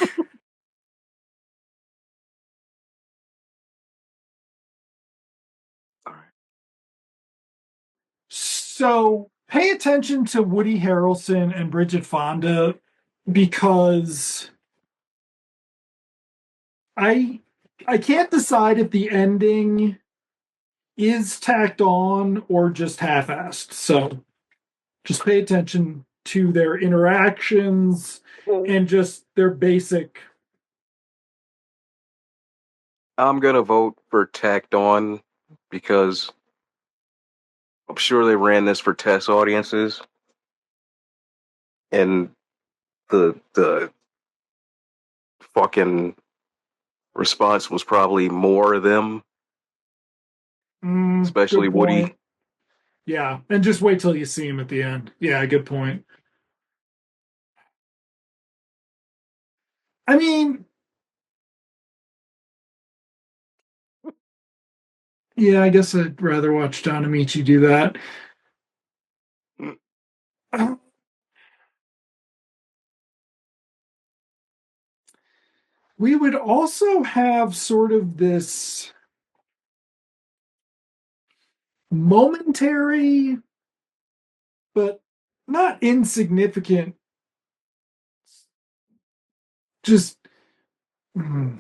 So pay attention to Woody Harrelson and Bridget Fonda because I I can't decide if the ending is tacked on or just half-assed. So just pay attention to their interactions Well, and just their basic. I'm gonna vote for tacked on because I'm sure they ran this for test audiences, and the fucking response was probably more of them, especially Good Woody. point. Yeah, and just wait till you see him at the end. Yeah, good point. I mean, yeah, I guess I'd rather watch Don Amici do that. We would also have sort of this momentary, but not insignificant, just mm,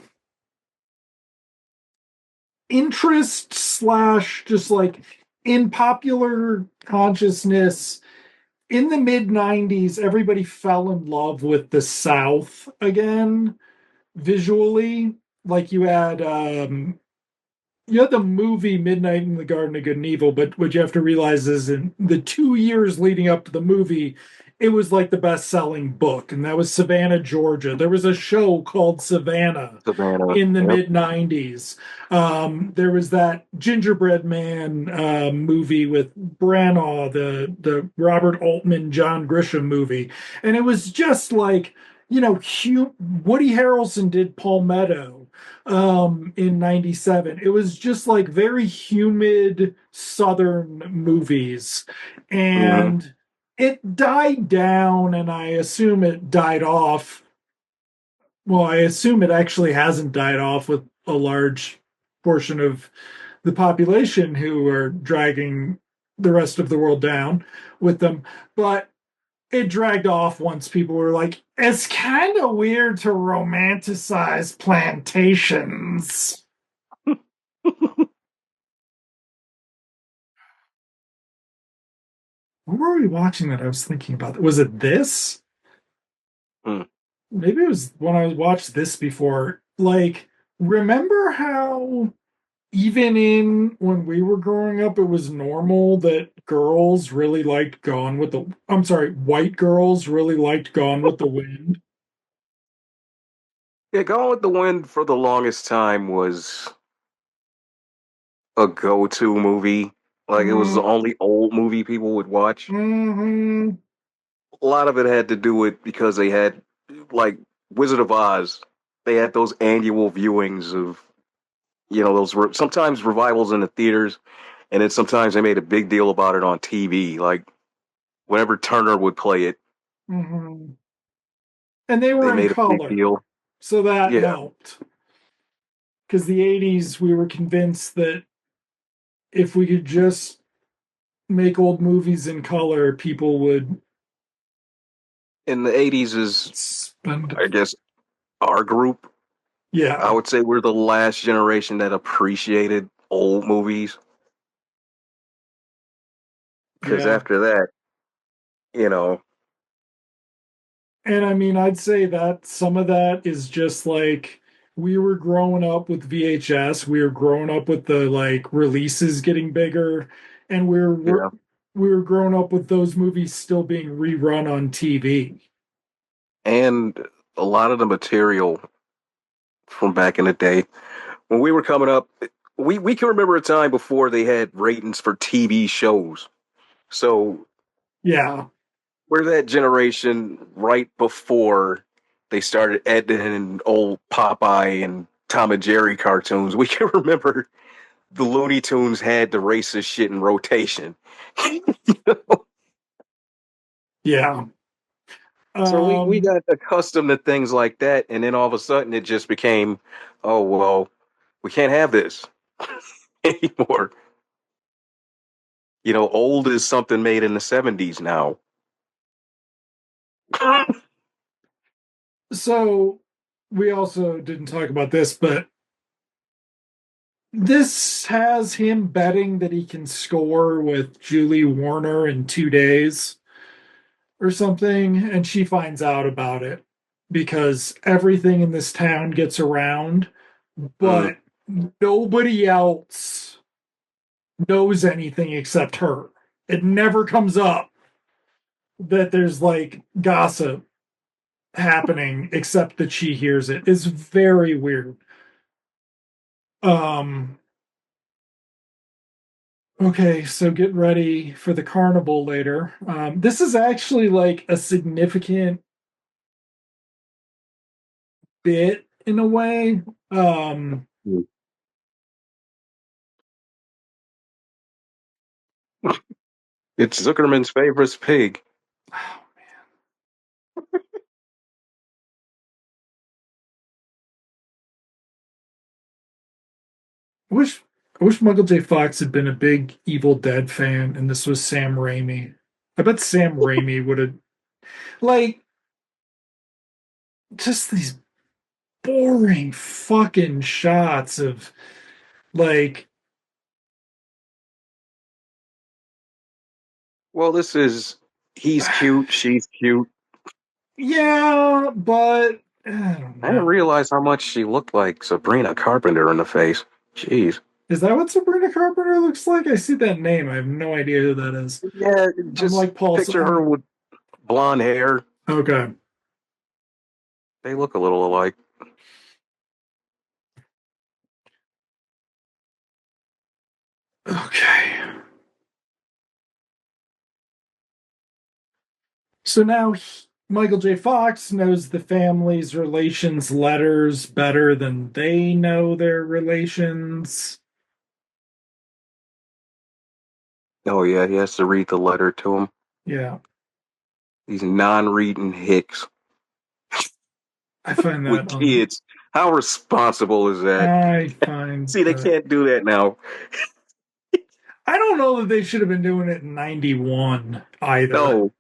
interest slash just like in popular consciousness in the mid 90s everybody fell in love with the South again visually. Like you had the movie Midnight in the Garden of Good and Evil, but what you have to realize is in the 2 years leading up to the movie, it was like the best-selling book, and that was Savannah, Georgia. There was a show called Savannah Savannah. in the Yep. mid 90s. There was that Gingerbread Man movie with Branagh, the Robert Altman, John Grisham movie. And it was just like, Woody Harrelson did Palmetto in 97. It was just like very humid southern movies. Hmm. And it died down, and I assume it died off. Well, I assume it actually hasn't died off with a large portion of the population who are dragging the rest of the world down with them. But it dragged off once people were like, it's kind of weird to romanticize plantations. What were we watching that I was thinking about? Was it this? Hmm. Maybe it was when I watched this before. Like, remember how even in when we were growing up, it was normal that girls really liked Gone with the, I'm sorry, white girls really liked Gone with the Wind. Yeah, Gone with the Wind for the longest time was a go-to movie. Like it was the Mm, only old movie people would watch. hmm A lot of it had to do with because they had like Wizard of Oz. They had those annual viewings of those were sometimes revivals in the theaters, and then sometimes they made a big deal about it on TV. Like whenever Turner would play it, hmm And they they were in made a big color, deal. so that Yeah, helped. Because the 80s, we were convinced that if we could just make old movies in color, people would in the '80s is spend. I guess our group. I Yeah, would say we're the last generation that appreciated old movies because yeah. after that, you know, And I mean, I'd say that some of that is just like we were growing up with VHS, we were growing up with the like releases getting bigger, and Yeah. we were growing up with those movies still being rerun on TV. And a lot of the material from back in the day when we were coming up, we can remember a time before they had ratings for TV shows. So Yeah, we're that generation right before they started editing old Popeye and Tom and Jerry cartoons. We can remember the Looney Tunes had the racist shit in rotation. yeah. So we Um, got accustomed to things like that, and then all of a sudden it just became, oh well, we can't have this anymore. Old is something made in the 70s now. so we also didn't talk about this, but this has him betting that he can score with Julie Warner in 2 days or something, and she finds out about it because everything in this town gets around, Mm. but nobody else knows anything except her. It never comes up that there's like gossip happening except that she hears it. It's very weird. Um okay, so get ready for the carnival later. This is actually like a significant bit in a way. Um It's Zuckerman's favorite pig. I wish I wish Michael J. Fox had been a big Evil Dead fan and this was Sam Raimi. I bet Sam Raimi would have like just these boring fucking shots of like Well, this is he's cute, she's cute. yeah, but I don't I didn't know. realize how much she looked like Sabrina Carpenter in the face. Jeez. Is that what Sabrina Carpenter looks like? I see that name. I have no idea who that is. Yeah, I'm just like Paul. picture her I'm with blonde hair. okay. They look a little alike. Okay. So now Michael J. Fox knows the family's relations letters better than they know their relations. Oh yeah, he has to read the letter to him. Yeah, These non-reading hicks I find with that kids. How responsible is that? I find See, they that can't do that now. I don't know that they should have been doing it in 91 either. No.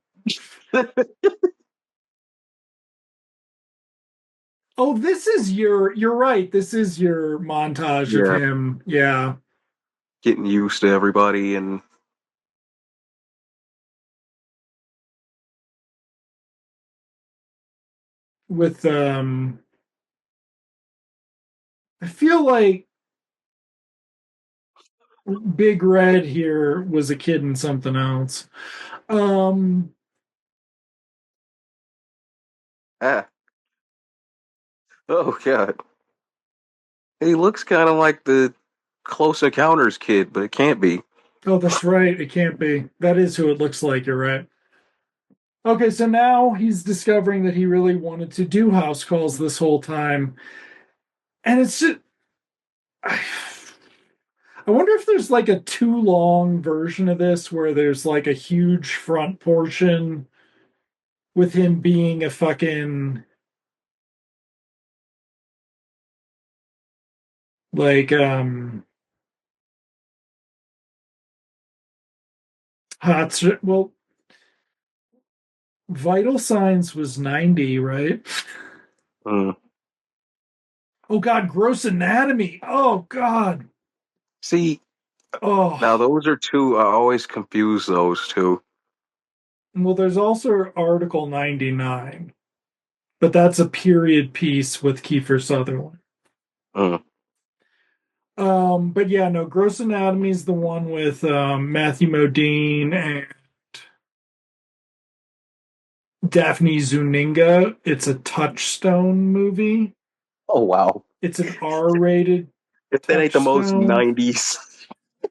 Oh, this is you're right. This is your montage of Yeah, him. Yeah, getting used to everybody and with I feel like Big Red here was a kid in something else. Um ah, oh god. He looks kind of like the Close Encounters kid, but it can't be. oh, that's right. It can't be. That is who it looks like. You're right. Okay, so now he's discovering that he really wanted to do house calls this whole time. And it's just I, I wonder if there's like a too long version of this where there's like a huge front portion with him being a fucking like well, vital signs was 90, right? Mm. Oh god, gross anatomy. Oh god. See, now Oh, those are two. I always confuse those two. well, there's also Article 99. but that's a period piece with Kiefer Sutherland. Mm. But yeah, no, Gross Anatomy is the one with Matthew Modine and Daphne Zuniga. It's a Touchstone movie. Oh wow. It's an R-rated If that ain't the most Touchstone. 90s.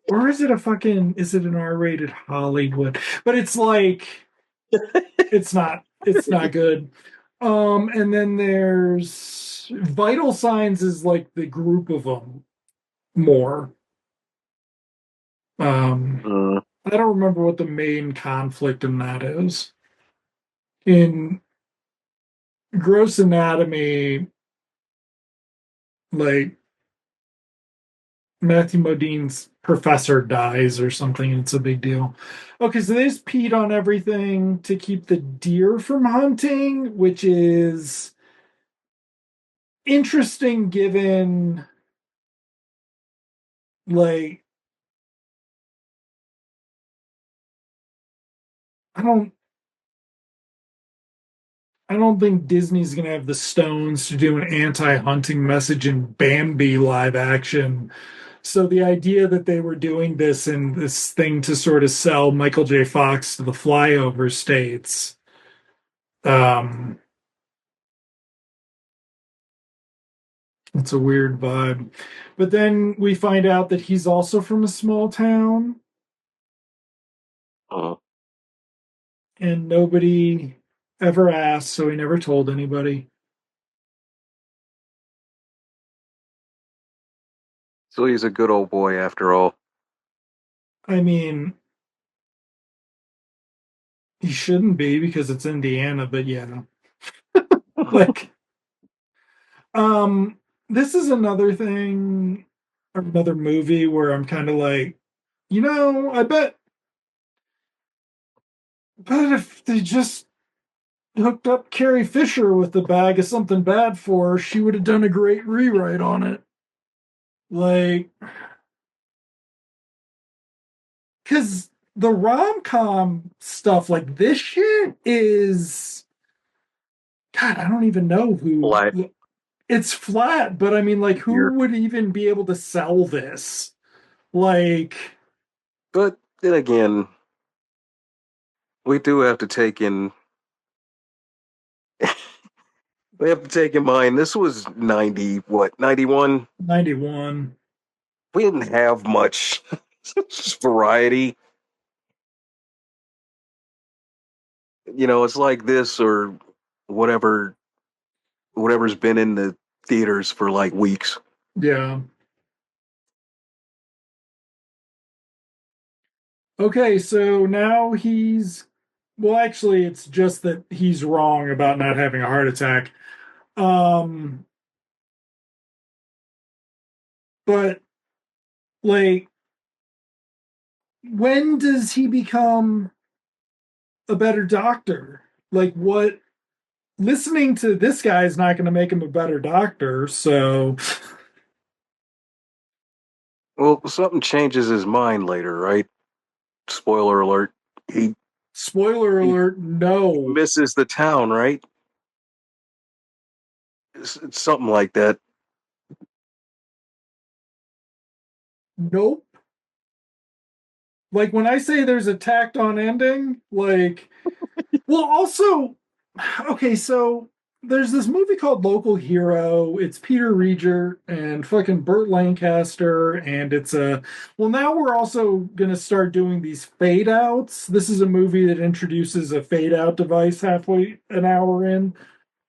Or is it a fucking is it an R-rated Hollywood? But it's like it's not good. And then there's Vital Signs is like the group of them more. Um Mm. I don't remember what the main conflict in that is. In Gross Anatomy, like Matthew Modine's professor dies or something, and it's a big deal. Okay, so they just peed on everything to keep the deer from hunting, which is interesting given like I don't I don't think Disney's gonna have the stones to do an anti-hunting message in Bambi live action. So the idea that they were doing this in this thing to sort of sell Michael J. Fox to the flyover states, um, it's a weird vibe. But then we find out that he's also from a small town, Mm. and nobody ever asked, so he never told anybody. So he's a good old boy after all. I mean, he shouldn't be because it's Indiana, but yeah. Like, um, this is another thing, another movie where I'm kind of like, I bet if they just hooked up Carrie Fisher with the bag of something bad for her, she would have done a great rewrite on it. Like, because the rom com stuff, like this shit, is God. I don't even know who. Like It's flat, but I mean, like, here. who would even be able to sell this? Like, But then again, we do have to take in we have to take in mind this was 90 what 91. 91. We didn't have much variety. It's like this or whatever whatever's been in the theaters for like weeks. Yeah. Okay, so now well, actually, it's just that he's wrong about not having a heart attack. Um, but like, when does he become a better doctor? Like, what? Listening to this guy is not going to make him a better doctor. So, Well, something changes his mind later, right? Spoiler alert. He spoiler he, alert, he no. misses the town, right? It's something like that. Nope. Like, when I say there's a tacked on ending, like, well, also, okay, so there's this movie called Local Hero. It's Peter Reger and fucking Burt Lancaster, and well, now we're also gonna start doing these fade outs. This is a movie that introduces a fade out device halfway an hour in.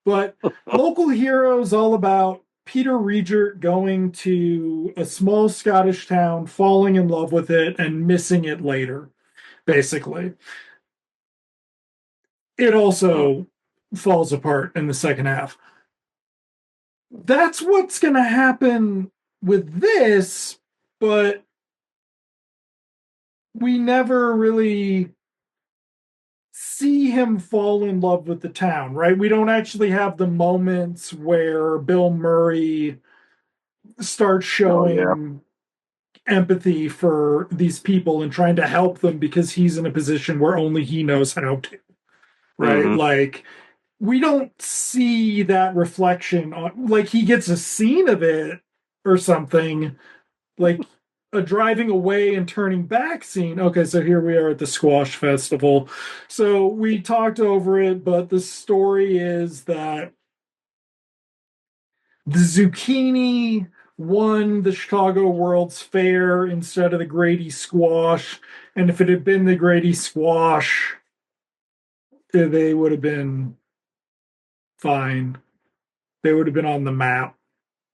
But Local Hero is all about Peter Reger going to a small Scottish town, falling in love with it, and missing it later, basically. It Mm. also falls apart in the second half. That's what's going to happen with this, but we never really see him fall in love with the town, right? We don't actually have the moments where Bill Murray starts Oh yeah. showing empathy for these people and trying to help them because he's in a position where only he knows how to, right? Hmm. Like, we don't see that reflection on, like, he gets a scene of it or something, like a driving away and turning back scene. Okay, so here we are at the squash festival. So we talked over it, but the story is that the zucchini won the Chicago World's Fair instead of the Grady squash. And if it had been the Grady squash, they would have been fine. They would have been on the map.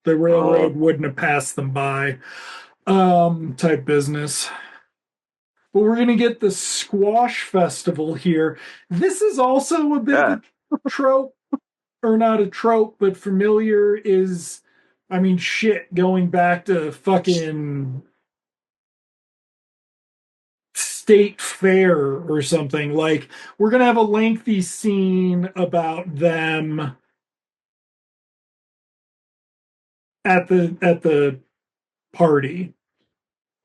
The Oh, railroad wouldn't have passed them by. Type business. But we're going to get the squash festival here. This is also a bit of yeah. a trope, or not a trope, but familiar is, I mean, shit, going back to fucking state fair or something. Like, we're going to have a lengthy scene about them at the party.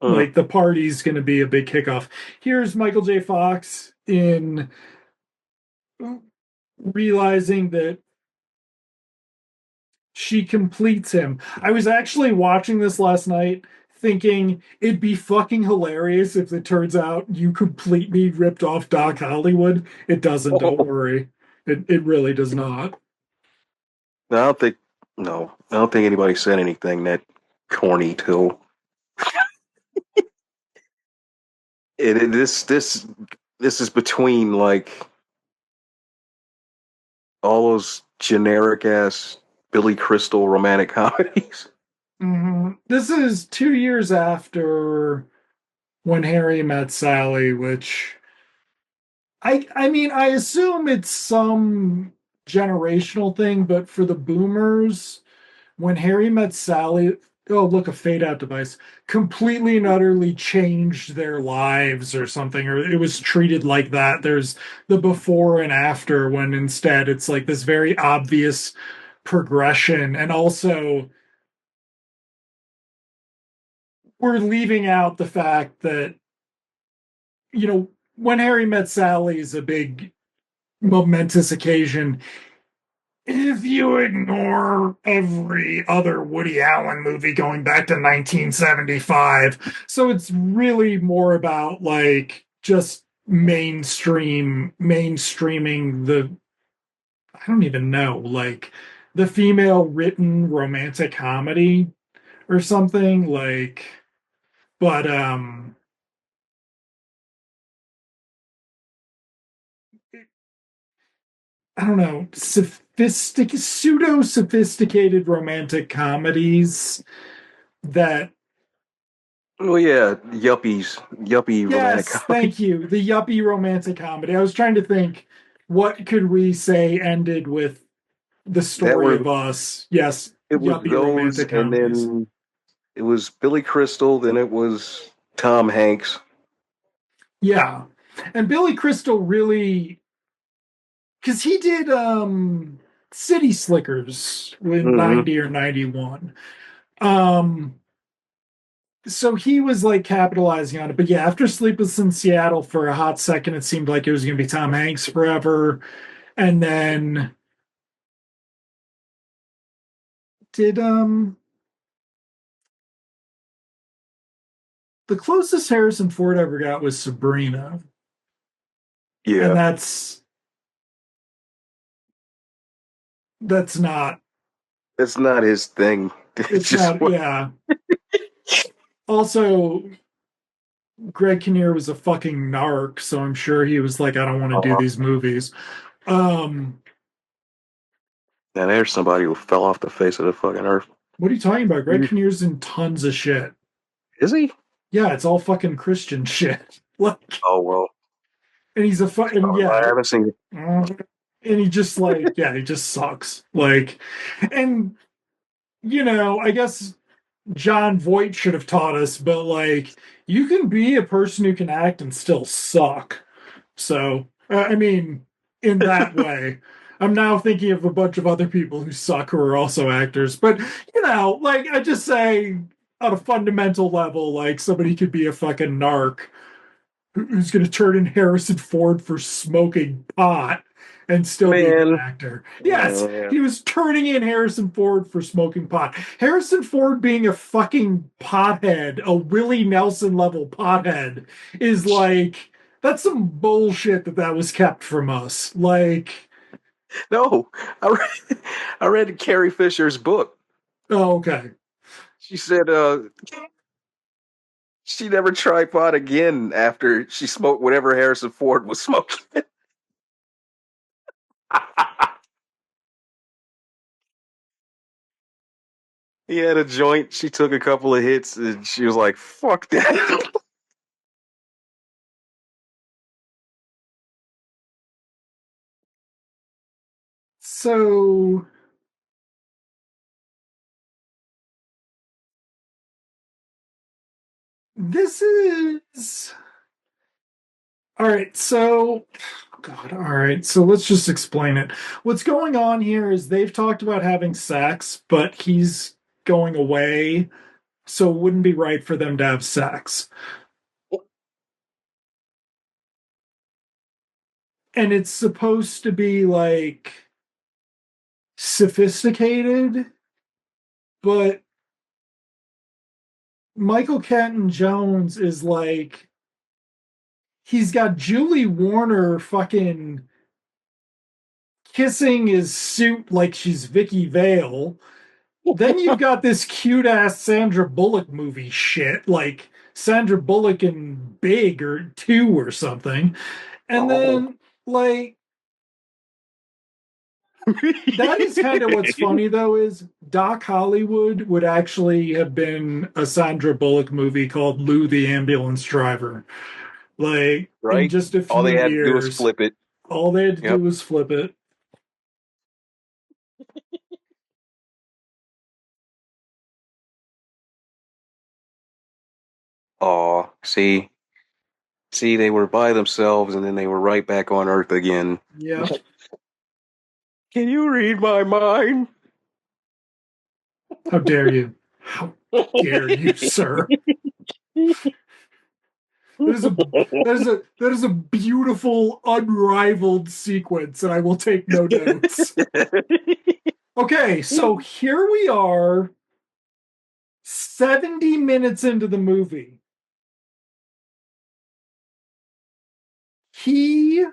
Mm. Like, the party's going to be a big kickoff. Here's Michael J. Fox in realizing that she completes him. I was actually watching this last night thinking it'd be fucking hilarious if it turns out you completely ripped off Doc Hollywood. It doesn't, don't Oh. worry. It really does not. No, I don't think. No, I don't think anybody said anything that corny till this is between like all those generic ass Billy Crystal romantic comedies. This is 2 years after When Harry Met Sally, which I mean, I assume it's some generational thing, but for the boomers, When Harry Met Sally, oh, look, a fade out device, completely and utterly changed their lives or something, or it was treated like that. There's the before and after, when instead it's like this very obvious progression. And also, we're leaving out the fact that, When Harry Met Sally is a big momentous occasion. If you ignore every other Woody Allen movie going back to 1975. So it's really more about like just mainstreaming I don't even know, like the female written romantic comedy or something like, but I don't know, pseudo sophisticated romantic comedies that. Well, yeah, yuppie romantic Yes, comedy. thank you. The yuppie romantic comedy. I was trying to think, what could we say ended with the That story were of us? Yes, it was yuppie those, romantic and comedies. then it was Billy Crystal, then it was Tom Hanks. Yeah. And Billy Crystal really, because he did City Slickers in Hmm. 90 or 91. Um so he was like capitalizing on it. But yeah, after Sleepless in Seattle for a hot second, it seemed like it was gonna be Tom Hanks forever. And then did the closest Harrison Ford ever got was Sabrina, and Yeah, that's not, it's not his thing. It's it's just not, what. yeah. Also, Greg Kinnear was a fucking narc, so I'm sure he was like, I don't want to do Uh, these movies. Um, and there's somebody who fell off the face of the fucking earth. what are you talking about? Greg Kinnear's in tons of shit. Is he? Yeah, it's all fucking Christian shit. Like, Oh well, and he's a fucking, I yeah, haven't seen it. and he just like, yeah, he just sucks. Like, and I guess John Voight should have taught us, but like you can be a person who can act and still suck. So, I mean, in that way, I'm now thinking of a bunch of other people who suck who are also actors. But, like I just say on a fundamental level, like somebody could be a fucking narc who's going to turn in Harrison Ford for smoking pot. and still be a good Man. actor. Yes, Oh, yeah. he was turning in Harrison Ford for smoking pot. Harrison Ford being a fucking pothead, a Willie Nelson level pothead, is like that's some bullshit that was kept from us. Like, No, I read Carrie Fisher's book. oh, okay. She said she never tried pot again after she smoked whatever Harrison Ford was smoking. He had a joint. She took a couple of hits and she was like, fuck that. So this is all right. So, God, all right. So let's just explain it. What's going on here is they've talked about having sex, but he's going away, so it wouldn't be right for them to have sex. And it's supposed to be like sophisticated, but Michael Canton Jones is like he's got Julie Warner fucking kissing his suit like she's Vicky Vale. Then you've got this cute ass Sandra Bullock movie shit, like Sandra Bullock in Big or Two or something. And Oh. then, like, that is kind of what's funny though, is Doc Hollywood would actually have been a Sandra Bullock movie called Lou the Ambulance Driver. Like, in Right? just a All they few had to do was years, flip it. all they had to do Yep. was flip it. Oh, see, they were by themselves and then they were right back on Earth again. Yep. Can you read my mind? How dare you? How dare you, sir? That is a that is a beautiful, unrivaled sequence, and I will take no notes. Okay, so here we are, 70 minutes into the movie. He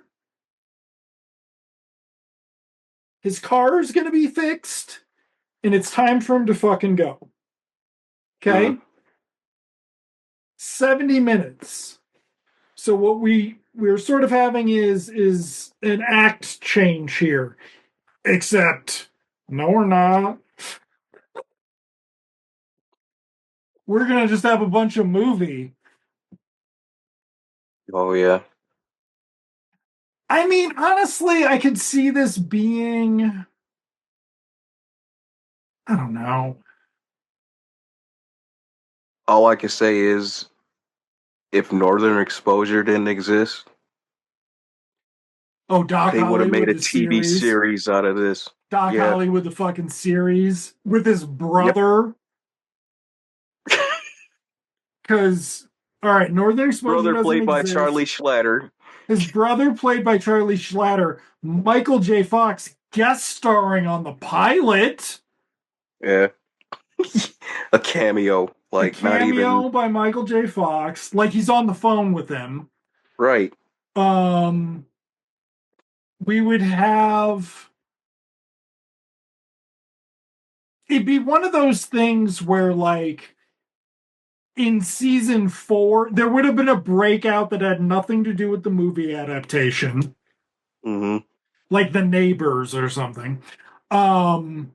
his car is gonna be fixed, and it's time for him to fucking go. Mm. Okay? 70 minutes. So what we're sort of having is an act change here. Except no, we're not. We're gonna just have a bunch of movie. Oh yeah. I mean, honestly, I could see this being, I don't know. All I can say is if Northern Exposure didn't exist, Oh, Doc they would have made Hollywood, a the TV series. series out of this. Doc Yeah. Hollywood, the fucking series with his Yep. brother. Because, all right, Northern Exposure Brother doesn't played by Charlie exist. Schlatter. His brother, played by Charlie Schlatter. Michael J. Fox guest starring on the pilot. Yeah. A cameo. A Like not even cameo by Michael J. Fox. Like he's on the phone with him. right. Um, we would have it'd be one of those things where like in season 4 there would have been a breakout that had nothing to do with the movie adaptation, Mm-hmm. like The Neighbors or something. um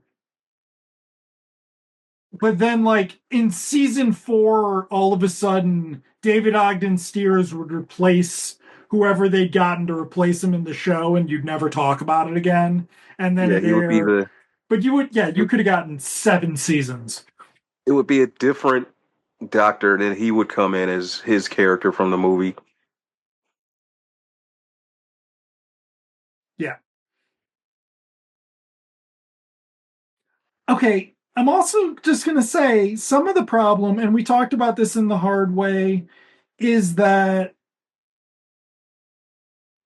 but then like in season 4 all of a sudden David Ogden Stiers would replace whoever they'd gotten to replace him in the show, and you'd never talk about it again. And then Yeah, he would be there, the but you would, yeah, you could have gotten 7 seasons. it would be a different doctor that he would come in as his character from the movie. Yeah. Okay, I'm also just going to say some of the problem, and we talked about this in The Hard Way, is that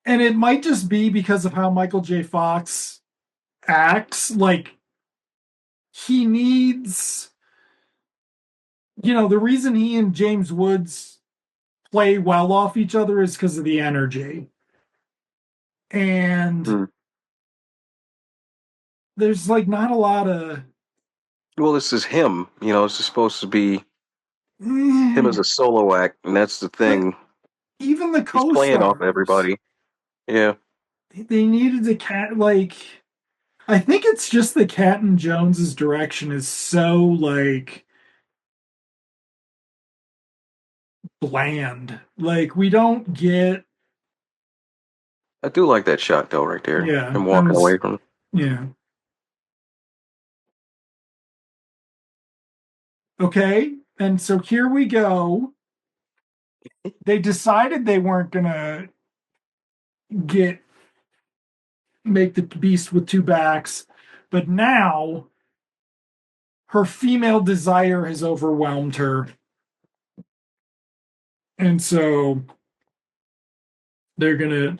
And it might just be because of how Michael J. Fox acts. Like he needs, the reason he and James Woods play well off each other is because of the energy. And Hmm. there's like not a lot of Well, this is him. It's supposed to be him as eh, a solo act, and that's the but thing. even the He's playing off co-stars, everybody. Yeah, they needed the cat like I think it's just the Cat Jones's direction is so like bland. Like we don't get I do like that shot though, right there. yeah, Him that walking was away from. yeah. Okay. And so here we go. They decided they weren't gonna get make the beast with two backs, but now her female desire has overwhelmed her. And so they're gonna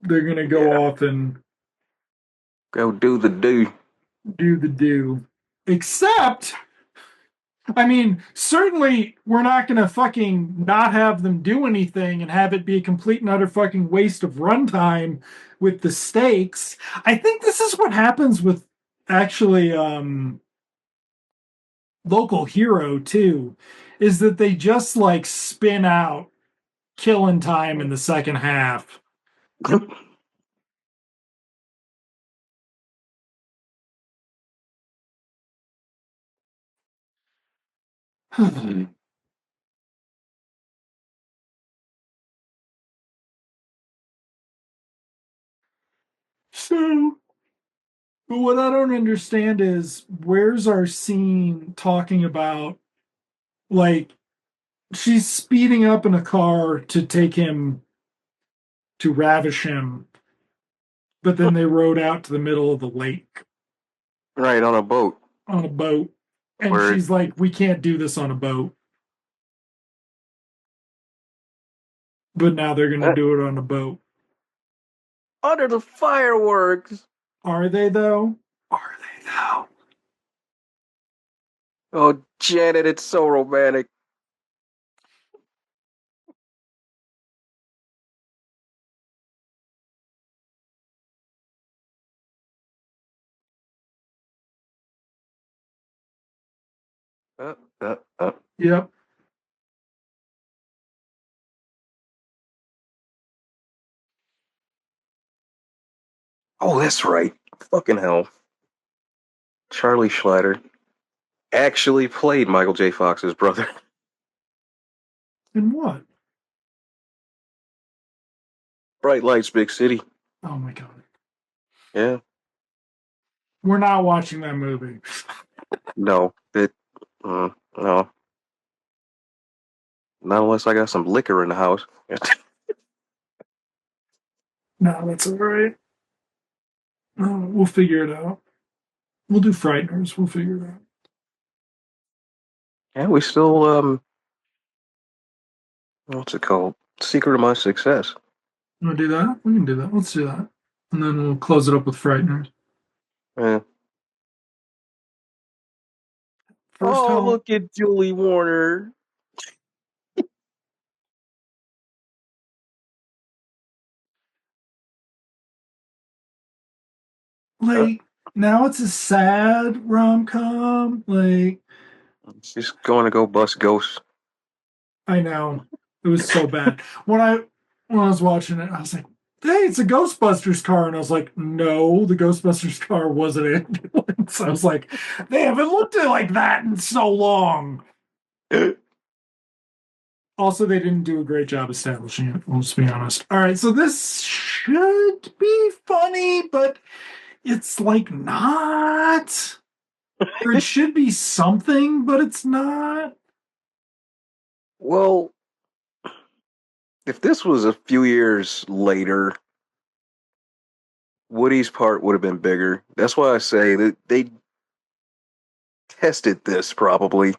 they're gonna go Yeah, off and go do the do. do the do. Except, I mean, certainly we're not gonna fucking not have them do anything and have it be a complete and utter fucking waste of runtime with the stakes. I think this is what happens with actually local hero too, is that they just like spin out killing time in the second half. So, but what I don't understand is where's our scene talking about like she's speeding up in a car to take him to ravish him, but then they rode out to the middle of the lake Right on a boat on a boat. And where she's like, we can't do this on a boat. But now they're going to uh, do it on a boat. under the fireworks. Are they, though? Are they, though? Oh, Janet, it's so romantic. Uh, uh, uh. Yep. Oh, that's right. Fucking hell. Charlie Schlatter actually played Michael J. Fox's brother. And what? Bright Lights, Big City. Oh, my God. Yeah. We're not watching that movie. No. No. Not unless I got some liquor in the house. No, that's all right. We'll figure it out. We'll do Frighteners. We'll figure it out. Yeah, we still what's it called? Secret of My Success. You want to do that? We can do that. Let's do that. And then we'll close it up with Frighteners. Yeah. First, Oh, how, look at Julie Warner. Uh, like, now it's a sad rom com. Like, she's going to go bust ghosts. I know it was so bad when I was watching it. I was like, "Hey, it's a Ghostbusters car," and I was like, "No, the Ghostbusters car wasn't an ambulance." I was like, "They haven't looked at it like that in so long." Also, they didn't do a great job establishing it. Let's be honest. All right, so this should be funny, but it's like not, or it should be something, but it's not. Well, if this was a few years later, Woody's part would have been bigger. That's why I say that they tested this probably.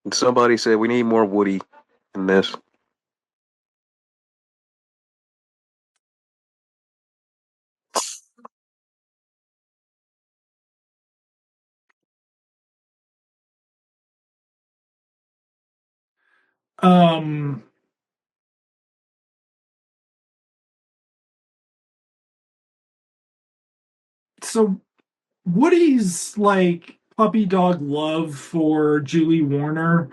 And somebody said we need more Woody in this. Um, so Woody's like puppy dog love for Julie Warner,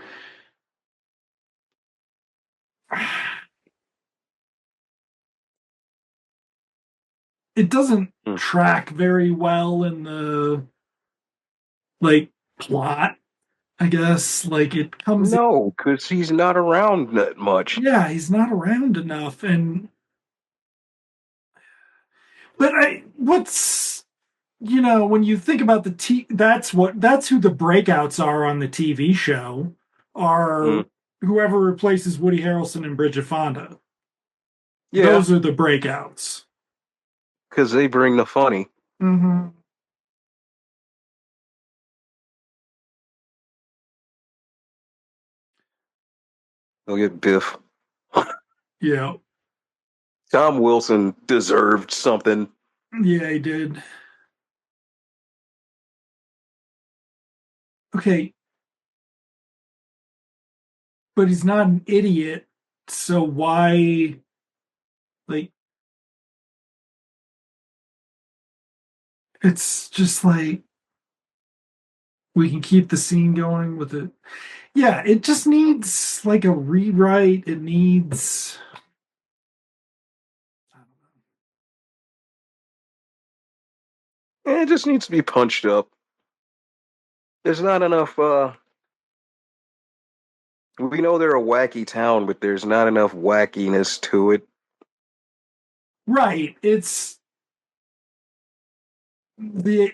it doesn't Hmm. track very well in the like plot, I guess. Like it comes in, No, because he's not around that much. yeah, he's not around enough. And but I what's when you think about that's who the breakouts are on the TV show Mm. are whoever replaces Woody Harrelson and Bridget Fonda. Yeah, Those are the breakouts. because they bring the funny. Hmm. They'll get Biff. Yeah. Tom Wilson deserved something. Yeah, he did. Okay, but he's not an idiot. So why, like, it's just like we can keep the scene going with it. Yeah, it just needs like a rewrite. It needs, It just needs to be punched up. There's not enough. We know they're a wacky town, but there's not enough wackiness to it. right. It's the,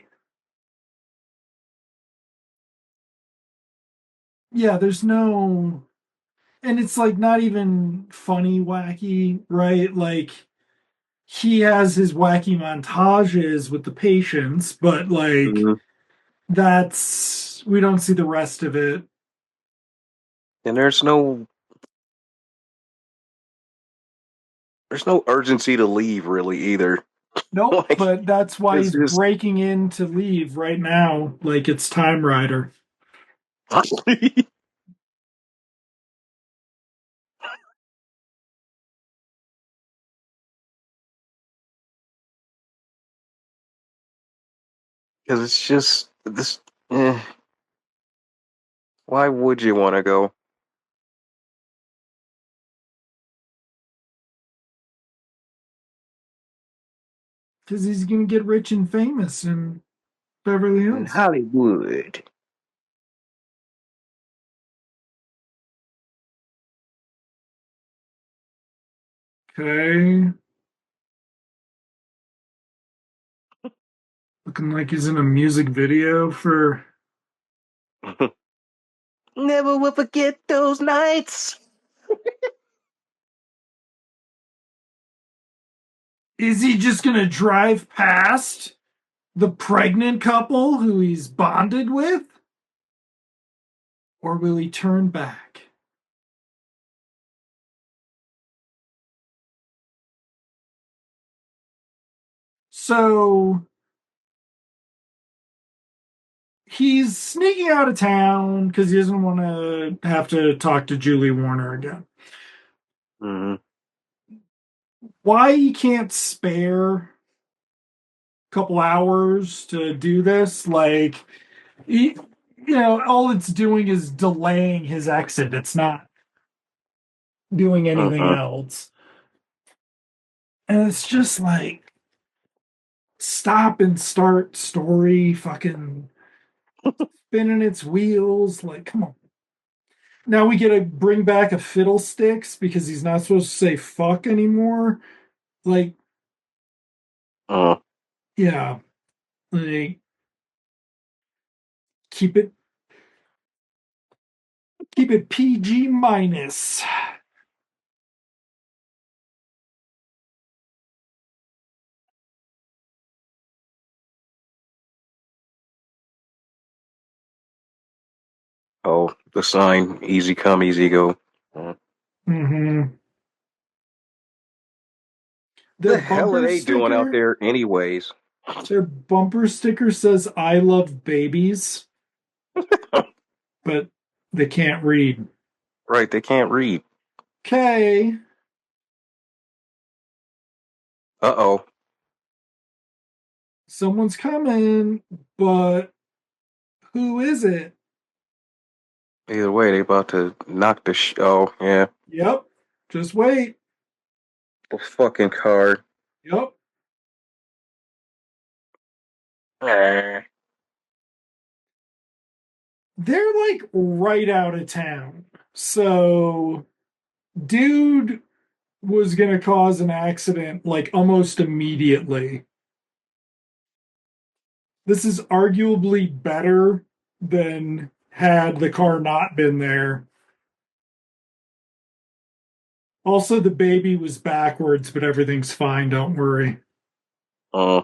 yeah, there's no, and it's like not even funny wacky, right? Like, he has his wacky montages with the patients, but like, Mhm. that's we don't see the rest of it. And there's no urgency to leave really either. Nope, Like but that's why it's he's just breaking in to leave right now, like it's Time Rider. because it's just this. Eh, why would you want to go? Because he's gonna get rich and famous in Beverly In Hills. Hollywood. Okay. Looking like he's in a music video for. Never will forget those nights. Is he just gonna drive past the pregnant couple who he's bonded with? Or will he turn back? So he's sneaking out of town because he doesn't want to have to talk to Julie Warner again. Mhm. Why he can't spare a couple hours to do this? Like, he, all it's doing is delaying his exit. It's not doing anything Mhm. else. And it's just like, stop and start story fucking spinning its wheels. Like, come on. Now we get to bring back a fiddlesticks because he's not supposed to say fuck anymore. Like, Uh, yeah, like keep it keep it PG minus. Oh, the sign, easy come, easy go. Hmm. Their The hell are bumper they doing out sticker, there, anyways? their bumper sticker says "I love babies," but they can't read. Right, they can't read. Okay, Uh oh. someone's coming, but who is it? Either way, they about to knock the oh, yeah. Yep, just wait. The fucking car. Yep. Eh. They're like right out of town. So, dude was going to cause an accident like almost immediately. This is arguably better than had the car not been there. Also, the baby was backwards, but everything's fine. Don't worry. Uh,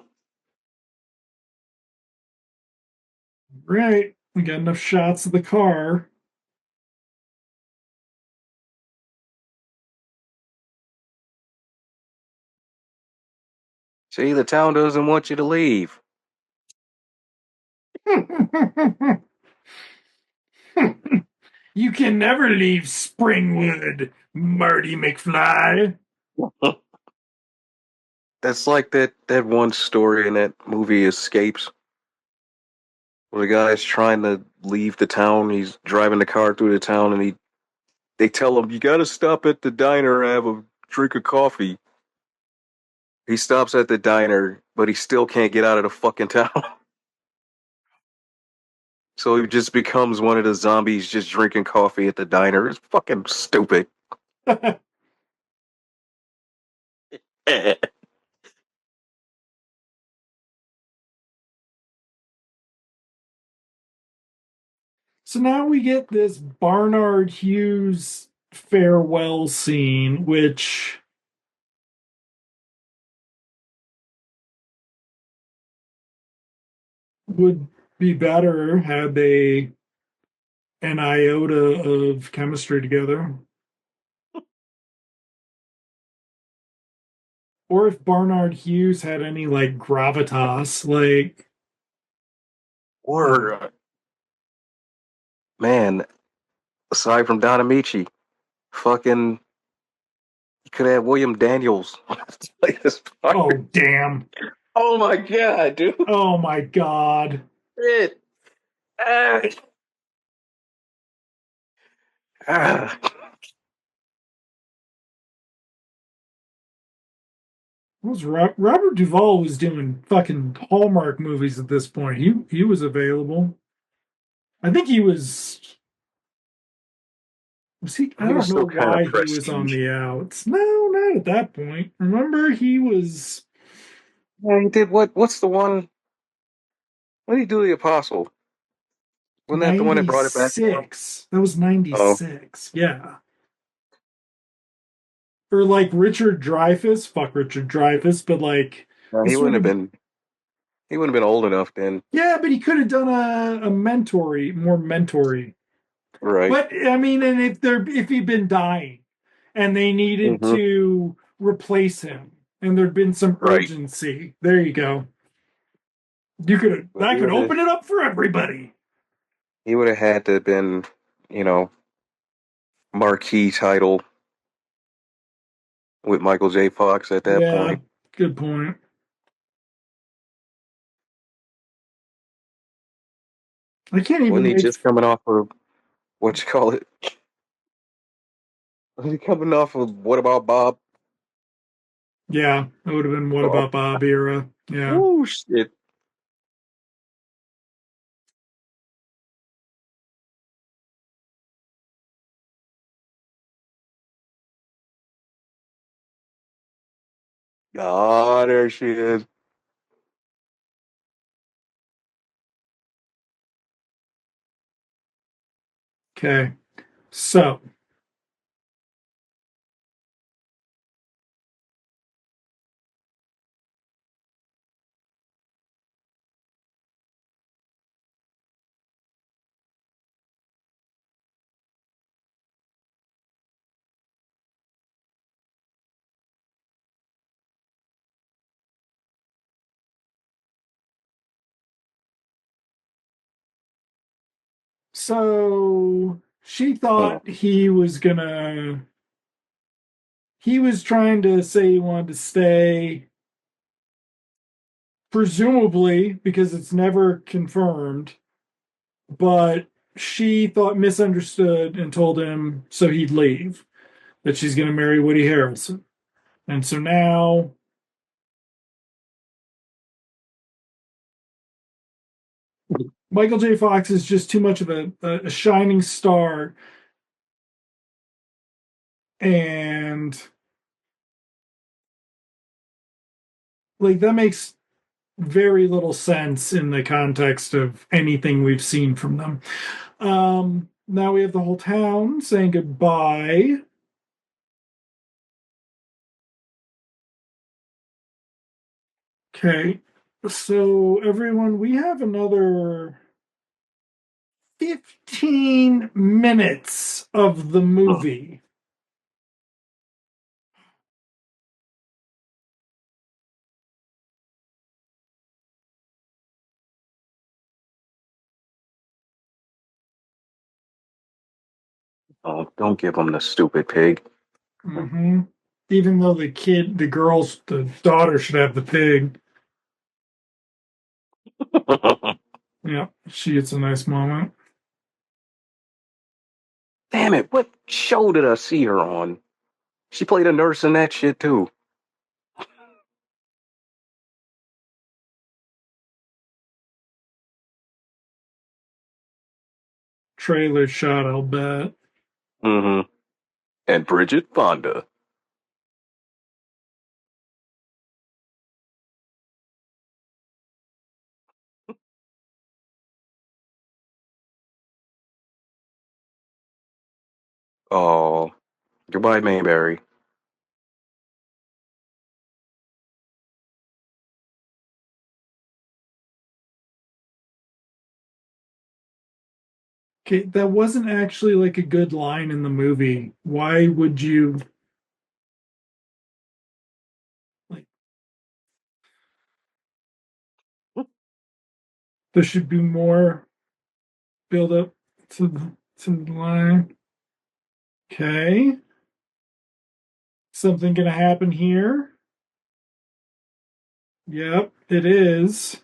Right. We got enough shots of the car. see, the town doesn't want you to leave. You can never leave Springwood, Marty McFly. That's like that one story in that movie Escapes, where the guy's trying to leave the town. He's driving the car through the town, and they tell him, "You got to stop at the diner and have a drink of coffee." He stops at the diner, but he still can't get out of the fucking town. So he just becomes one of the zombies just drinking coffee at the diner. It's fucking stupid. So now we get this Barnard Hughes farewell scene, which would be better had they an iota of chemistry together. Or if Barnard Hughes had any like gravitas, like Or, man, aside from Don Amici, fucking, you could have William Daniels play this part. oh damn. Oh my god, dude. Oh my god. Shit. Ah, ah. Robert Duvall was doing fucking Hallmark movies at this point. He was available. I think he was he I He was don't know some kind of why he was on prestige. the outs. No, not at that point. Remember he was Yeah, he did what? What's the one? What did he do? The Apostle? Wasn't that the one that brought it back to him? 96. That was Oh, 96. Yeah. Or like Richard Dreyfuss, fuck Richard Dreyfuss, but like no, he this would wouldn't have have been. He wouldn't have been old enough then, yeah, but he could have done a mentory, more mentory. right? But I mean, and if he'd been dying and they needed Mm-hmm. to replace him and there'd been some Right. urgency, there you go. You could But that could open it up for everybody. he would have had to have been, you know, marquee title with Michael J. Fox at that Yeah, point. good point. I can't even Wasn't he make just coming off of what you call it? Was he coming off of What About Bob? yeah, that would have been what Oh, about Bob era. Yeah. woo, shit. Ah, there she is. Okay. So So she Hmm. thought he was trying to say he wanted to stay, presumably because it's never confirmed, but she thought misunderstood and told him so he'd leave, that she's going to marry Woody Harrelson. And so now Michael J. Fox is just too much of a shining star. And like that makes very little sense in the context of anything we've seen from them. Now we have the whole town saying goodbye. Okay, so everyone, we have another 15 minutes of the Hmm. movie. Oh, don't give him the stupid pig. Mm-hmm. Even though the daughter should have the pig. Yeah, she gets a nice moment. Damn it! What show did I see her on? She played a nurse in that shit too. Trailer shot, I'll bet. Mm-hmm. And Bridget Fonda. Oh, goodbye, Mayberry. Okay, that wasn't actually like a good line in the movie. Why would you like there should be more build up to the line. Okay. Something gonna happen here? Yep, it is.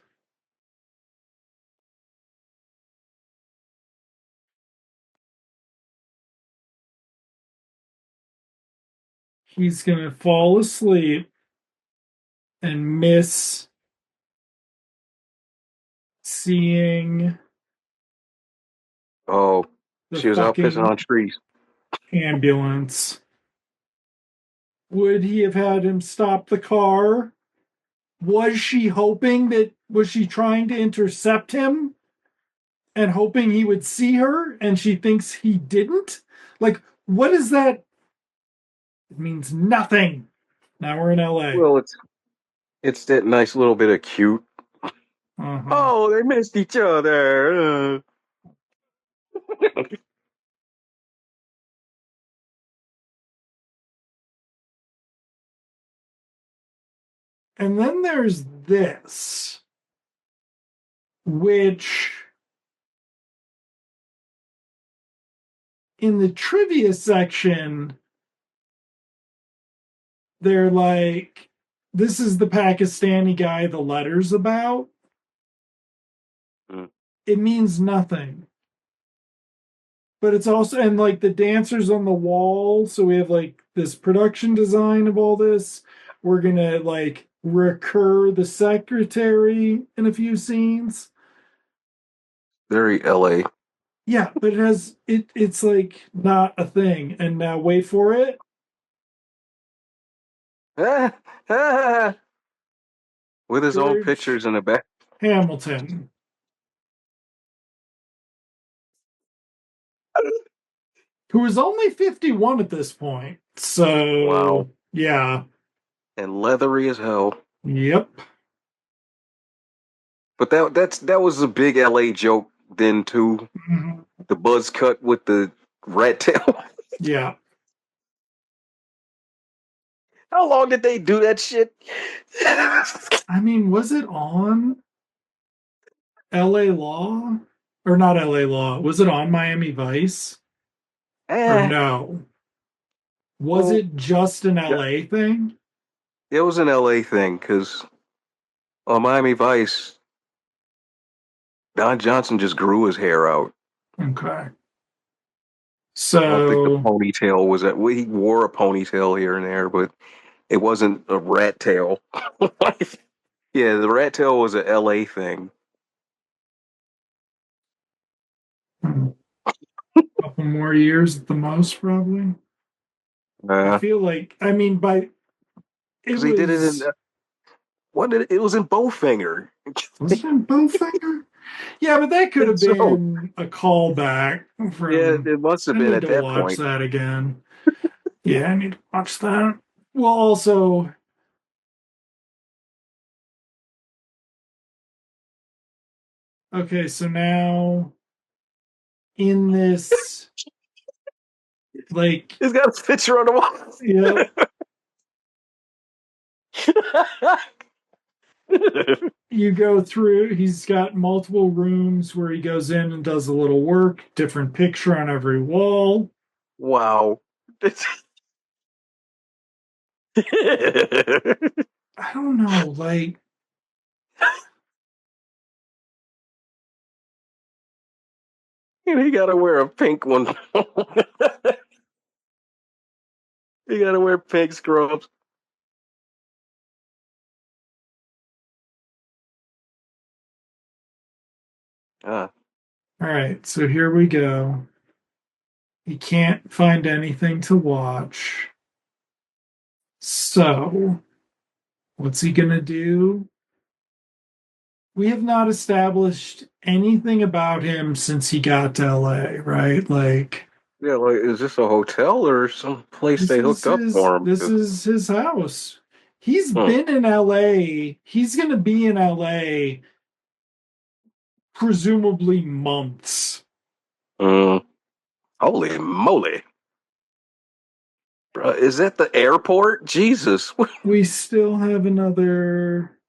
He's gonna fall asleep and miss seeing Oh, the she was out pissing fucking on trees. ambulance. Would he have had him stop the car? Was she trying to intercept him and hoping he would see her and she thinks he didn't? Like, what is that? It means nothing. Now we're in LA. Well, it's that nice little bit of cute. Uh-huh. Oh, they missed each other. And then there's this, which in the trivia section, they're like, this is the Pakistani guy the letter's about. Mm. It means nothing. But it's also, and like the dancers on the wall. So we have like this production design of all this. We're gonna like recur the secretary in a few scenes. Very LA. Yeah, but it's like not a thing. And now wait for it. With his own George pictures in the back. Hamilton, who is only 51 at this point. Wow. So yeah. And leathery as hell. Yep. But that was a big LA joke then too. Mhm. The buzz cut with the rat tail. Yeah. How long did they do that shit? I mean, was it on LA Law? Or not LA Law. Was it on Miami Vice? Or Eh, no? Was well, it just an yeah, LA thing? it was an LA thing because on Miami Vice, Don Johnson just grew his hair out. Okay. I don't think the So, ponytail was that. Well, he wore a ponytail here and there, but it wasn't a rat tail. Yeah, the rat tail was a LA thing. a couple more years at the most, probably. I Because feel like, I mean, by it he did it in was, what did it was in Bowfinger. was it in Bowfinger? Yeah, but that I could think have so. been a callback Yeah, from. it must have I been need at to that watch point. that again. Yeah, I need to watch that. Well, also, okay, so now in this, like, He's got a picture on yep, the wall. you go through, he's got multiple rooms where he goes in and does a little work, different picture on every wall. Wow. I don't know, like, And he got to wear a pink one. He got to wear pink scrubs. Ah, all right, so here we go. He can't find anything to watch. So, what's he gonna do? We have not established anything about him since he got to LA, right? Like yeah, like, is this a hotel or some place this they is hooked up his for him? this is his house. He's Hmm, been in LA. He's gonna be in LA presumably months. mm, holy moly. Bro, is that the airport? Jesus. We still have another,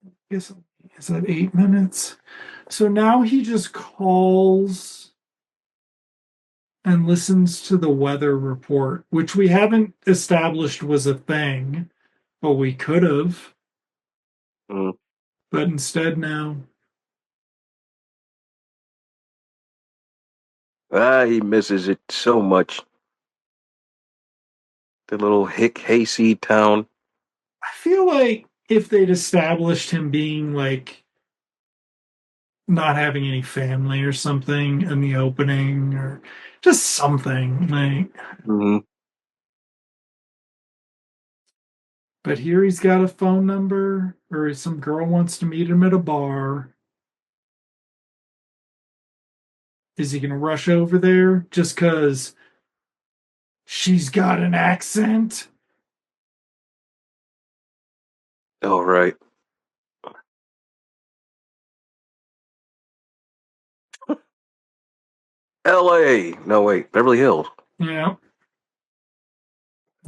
I guess, is that 8 minutes? So now he just calls and listens to the weather report, which we haven't established was a thing, but we could have. Mm. But instead, now, Ah, he misses it so much. The little hick hayseed town. I feel like if they'd established him being like not having any family or something in the opening or just something like, Mm. but here he's got a phone number or some girl wants to meet him at a bar. Is he going to rush over there just because she's got an accent? All right. L.A. No, wait. Beverly Hills. Yeah,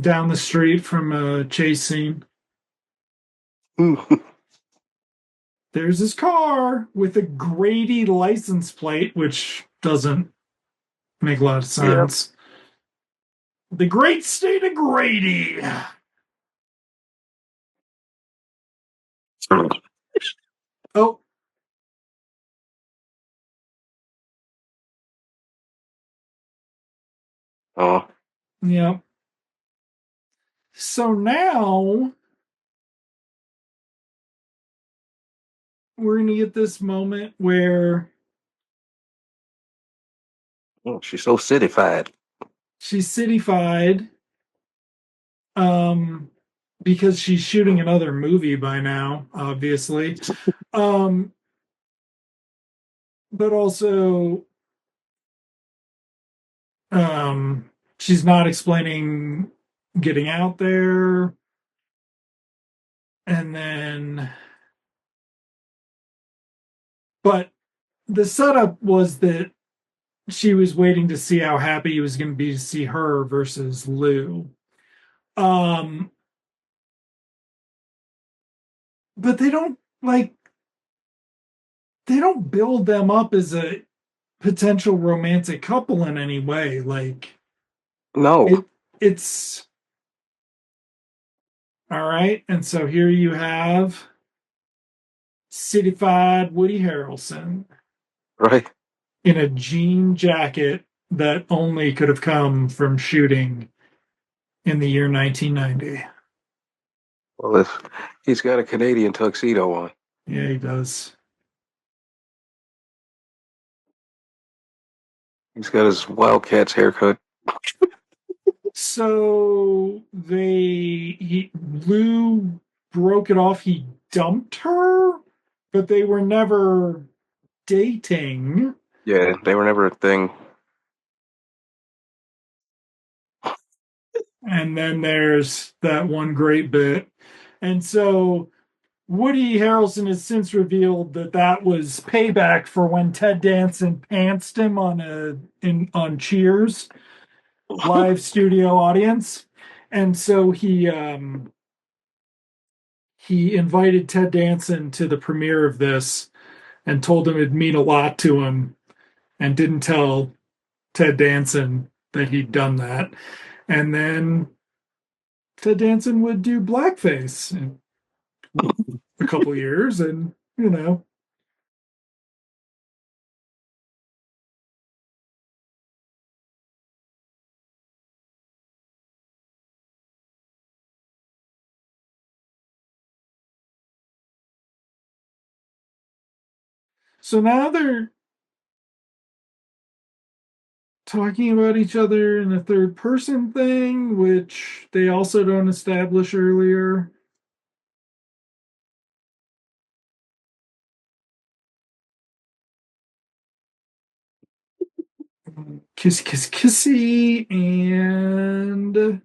down the street from a chase scene. There's his car with a Grady license plate, which doesn't make a lot of Yeah. sense. The great state of Grady. Oh, Oh. yeah. So now we're going to get this moment where Oh, she's so cityfied. she's cityfied um, because she's shooting another movie by now, obviously. Um, but also, um, she's not explaining getting out there. And then, but the setup was that she was waiting to see how happy he was going to be to see her versus Lou. Um, but they don't like they don't build them up as a potential romantic couple in any way. Like No, it's all right. And so here you have cityfied Woody Harrelson right? in a jean jacket that only could have come from shooting in the year 1990. Well, if he's got a Canadian tuxedo on, Yeah, he does. he's got his Wildcats haircut. So Lou broke it off. He dumped her, but they were never dating. Yeah, they were never a thing. And then there's that one great bit. And so Woody Harrelson has since revealed that that was payback for when Ted Danson pantsed him on Cheers live studio audience. And so he invited Ted Danson to the premiere of this and told him it'd mean a lot to him and didn't tell Ted Danson that he'd done that. And then Ted Danson would do blackface in a couple years and so now they're talking about each other in a third person thing, which they also don't establish earlier. Kissy, and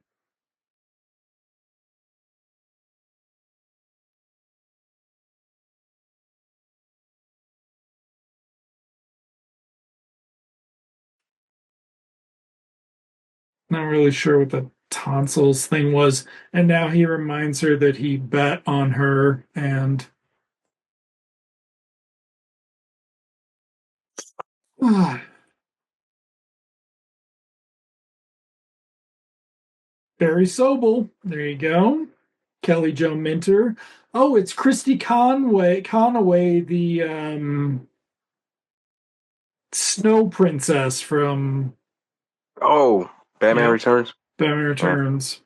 not really sure what the tonsils thing was. And now he reminds her that he bet on her. And Barry Sobel, there you go. Kelly Jo Minter. Oh, it's Christy Conaway, the snow princess from Oh, Batman yep, Returns. Batman Oh, Returns.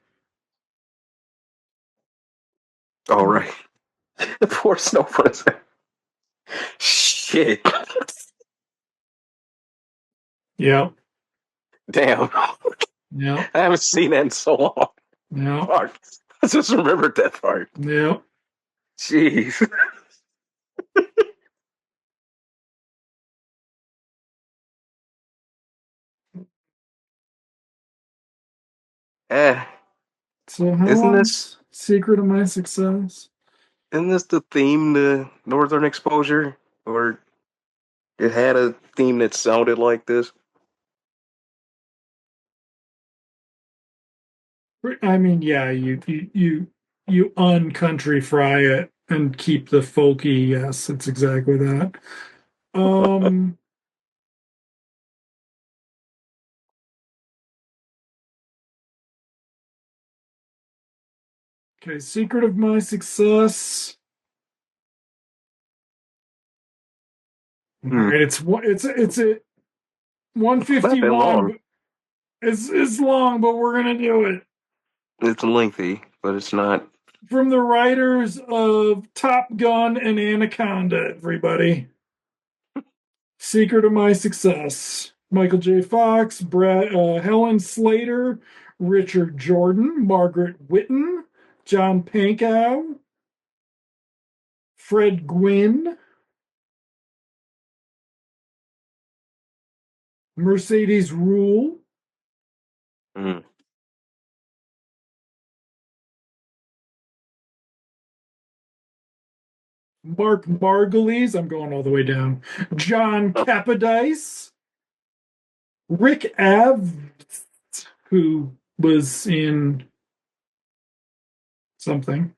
oh right. The poor Snow Princess. Shit. Yep, Damn. yep, I haven't seen that in so long. yep, Fuck. I just remembered that part. yep. Jeez. Eh. So how Isn't this long's Secret of My Success? isn't this the theme to Northern Exposure? Or it had a theme that sounded like this? I mean, yeah, you uncountry fry it and keep the folky. Yes, it's exactly that. Um, okay, Secret of My Success. All Hmm. right, it's a It's not that 151, long. but it's long, but we're gonna do it. It's lengthy, but it's not. From the writers of Top Gun and Anaconda, everybody. Secret of My Success. Michael J. Fox, Helen Slater, Richard Jordan, Margaret Whitten, John Pankow, Fred Gwynn, Mercedes Rule, Hmm. Mark Margulies, I'm going all the way down, John Capodice, Rick Av, who was in something.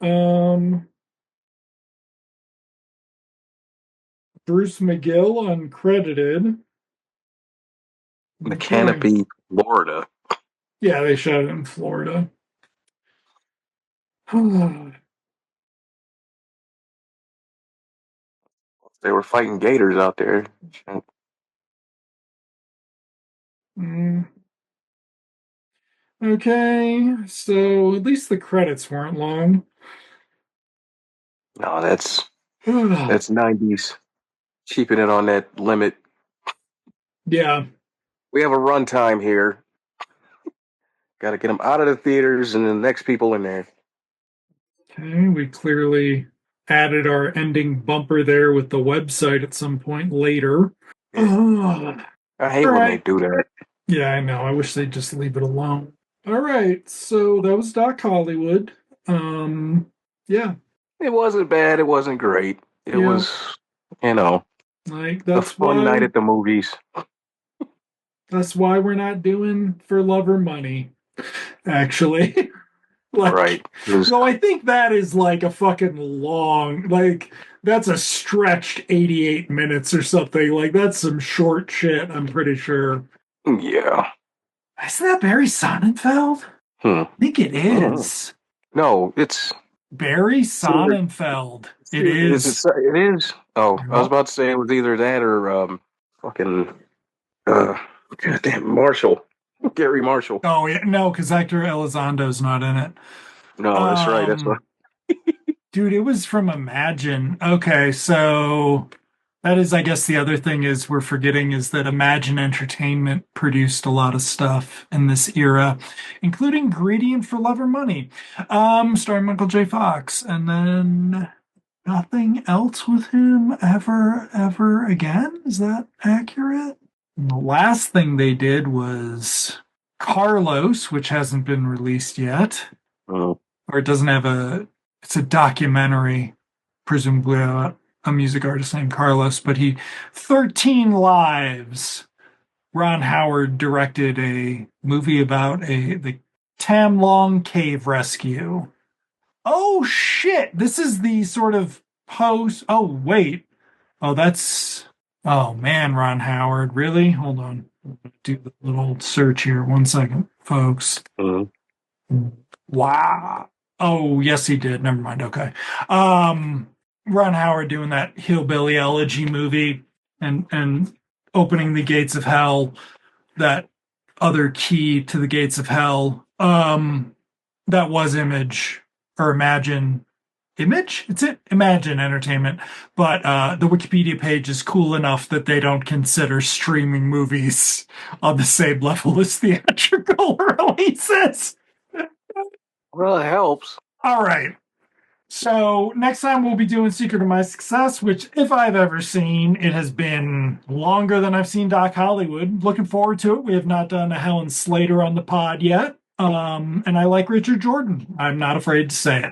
Um, Bruce McGill, uncredited. The Okay. Canopy, Florida. Yeah, they shot it in Florida. They were fighting gators out there. Mm, okay, so at least the credits weren't long. No, that's 90s. Keeping it on that limit. Yeah. We have a runtime here. Got to get them out of the theaters and the next people in there. Okay, we clearly added our ending bumper there with the website at some point later. Yeah. All I hate when they right. do that. Yeah, I know. I wish they'd just leave it alone. All right, so that was Doc Hollywood. Um, yeah, It wasn't bad. It wasn't great. It yeah, was, you know, like a fun night at the movies. that's why we're not doing For Love or Money, actually. Right. Like, It was, though I think that is like a fucking long, like, that's a stretched 88 minutes or something. Like, that's some short shit, I'm pretty sure. yeah. Isn't that Barry Sonnenfeld? Hmm. I think it Oh. is. No, it's Barry it's either, Sonnenfeld. It is it? is. It is. Oh, I was Yep. about to say it was either that or fucking uh, goddamn Marshall, Gary Marshall. Oh, yeah, no, because Hector Elizondo's not in it. No, that's right. That's what. Um, dude, it was from Imagine. Okay, so that is, I guess, the other thing is we're forgetting is that Imagine Entertainment produced a lot of stuff in this era, including Gradient for Love or Money, starring Michael J. Fox, and then nothing else with him ever again. Is that accurate? And the last thing they did was Carlos, which hasn't been released yet, Oh, or it doesn't have it's a documentary, presumably a music artist named Carlos, but 13 Lives. Ron Howard directed a movie about the Tam Long Cave Rescue. Oh shit, this is the sort of post. Oh, wait. Oh, that's. Oh man, Ron Howard. Really? Hold on. Do the little search here. One second, folks. oh, Wow. Oh, yes, he did. Never mind. Okay. Um, Ron Howard doing that hillbilly elegy movie and opening the gates of hell, that other key to the gates of hell. That was Image or Imagine. Image? It's it. Imagine Entertainment. But the Wikipedia page is cool enough that they don't consider streaming movies on the same level as theatrical releases. well, it helps. All right. So next time we'll be doing Secret of My Success, which if I've ever seen, it has been longer than I've seen Doc Hollywood. Looking forward to it. We have not done a Helen Slater on the pod yet. And I like Richard Jordan. I'm not afraid to say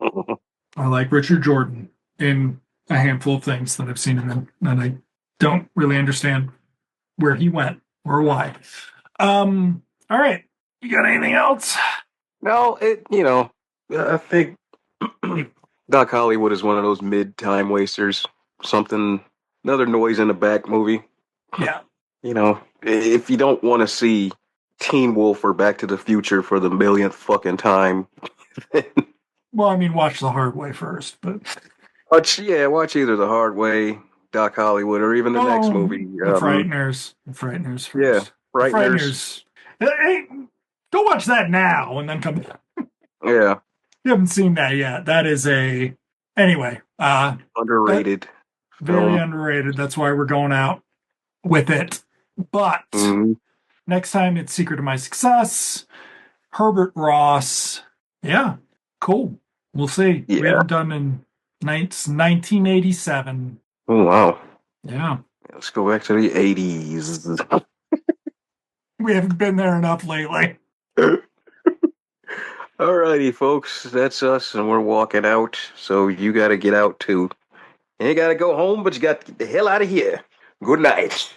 it. I like Richard Jordan in a handful of things that I've seen him in, and I don't really understand where he went or why. All right. You got anything else? No, I think Doc Hollywood is one of those mid time wasters. Something, another noise in the back movie. Yeah. If you don't want to see Teen Wolf or Back to the Future for the millionth fucking time, Well, I mean, watch The Hard Way first, but watch either The Hard Way, Doc Hollywood, or even the next oh, movie. The Frighteners Yeah, first. The Frighteners. Frighteners. Hey, go watch that now and then come. Yeah, You haven't seen that yet. That is anyway. That underrated very film. underrated. That's why we're going out with it. But Mhm. next time it's Secret of My Success. Herbert Ross. Yeah, cool. We'll see. We Yeah. haven't done in 1987. Oh wow. Yeah, Let's go back to the 80s. we haven't been there enough lately. Alrighty, folks, that's us, and we're walking out. So you got to get out too. You ain't got to go home, but you got to get the hell out of here. Good night.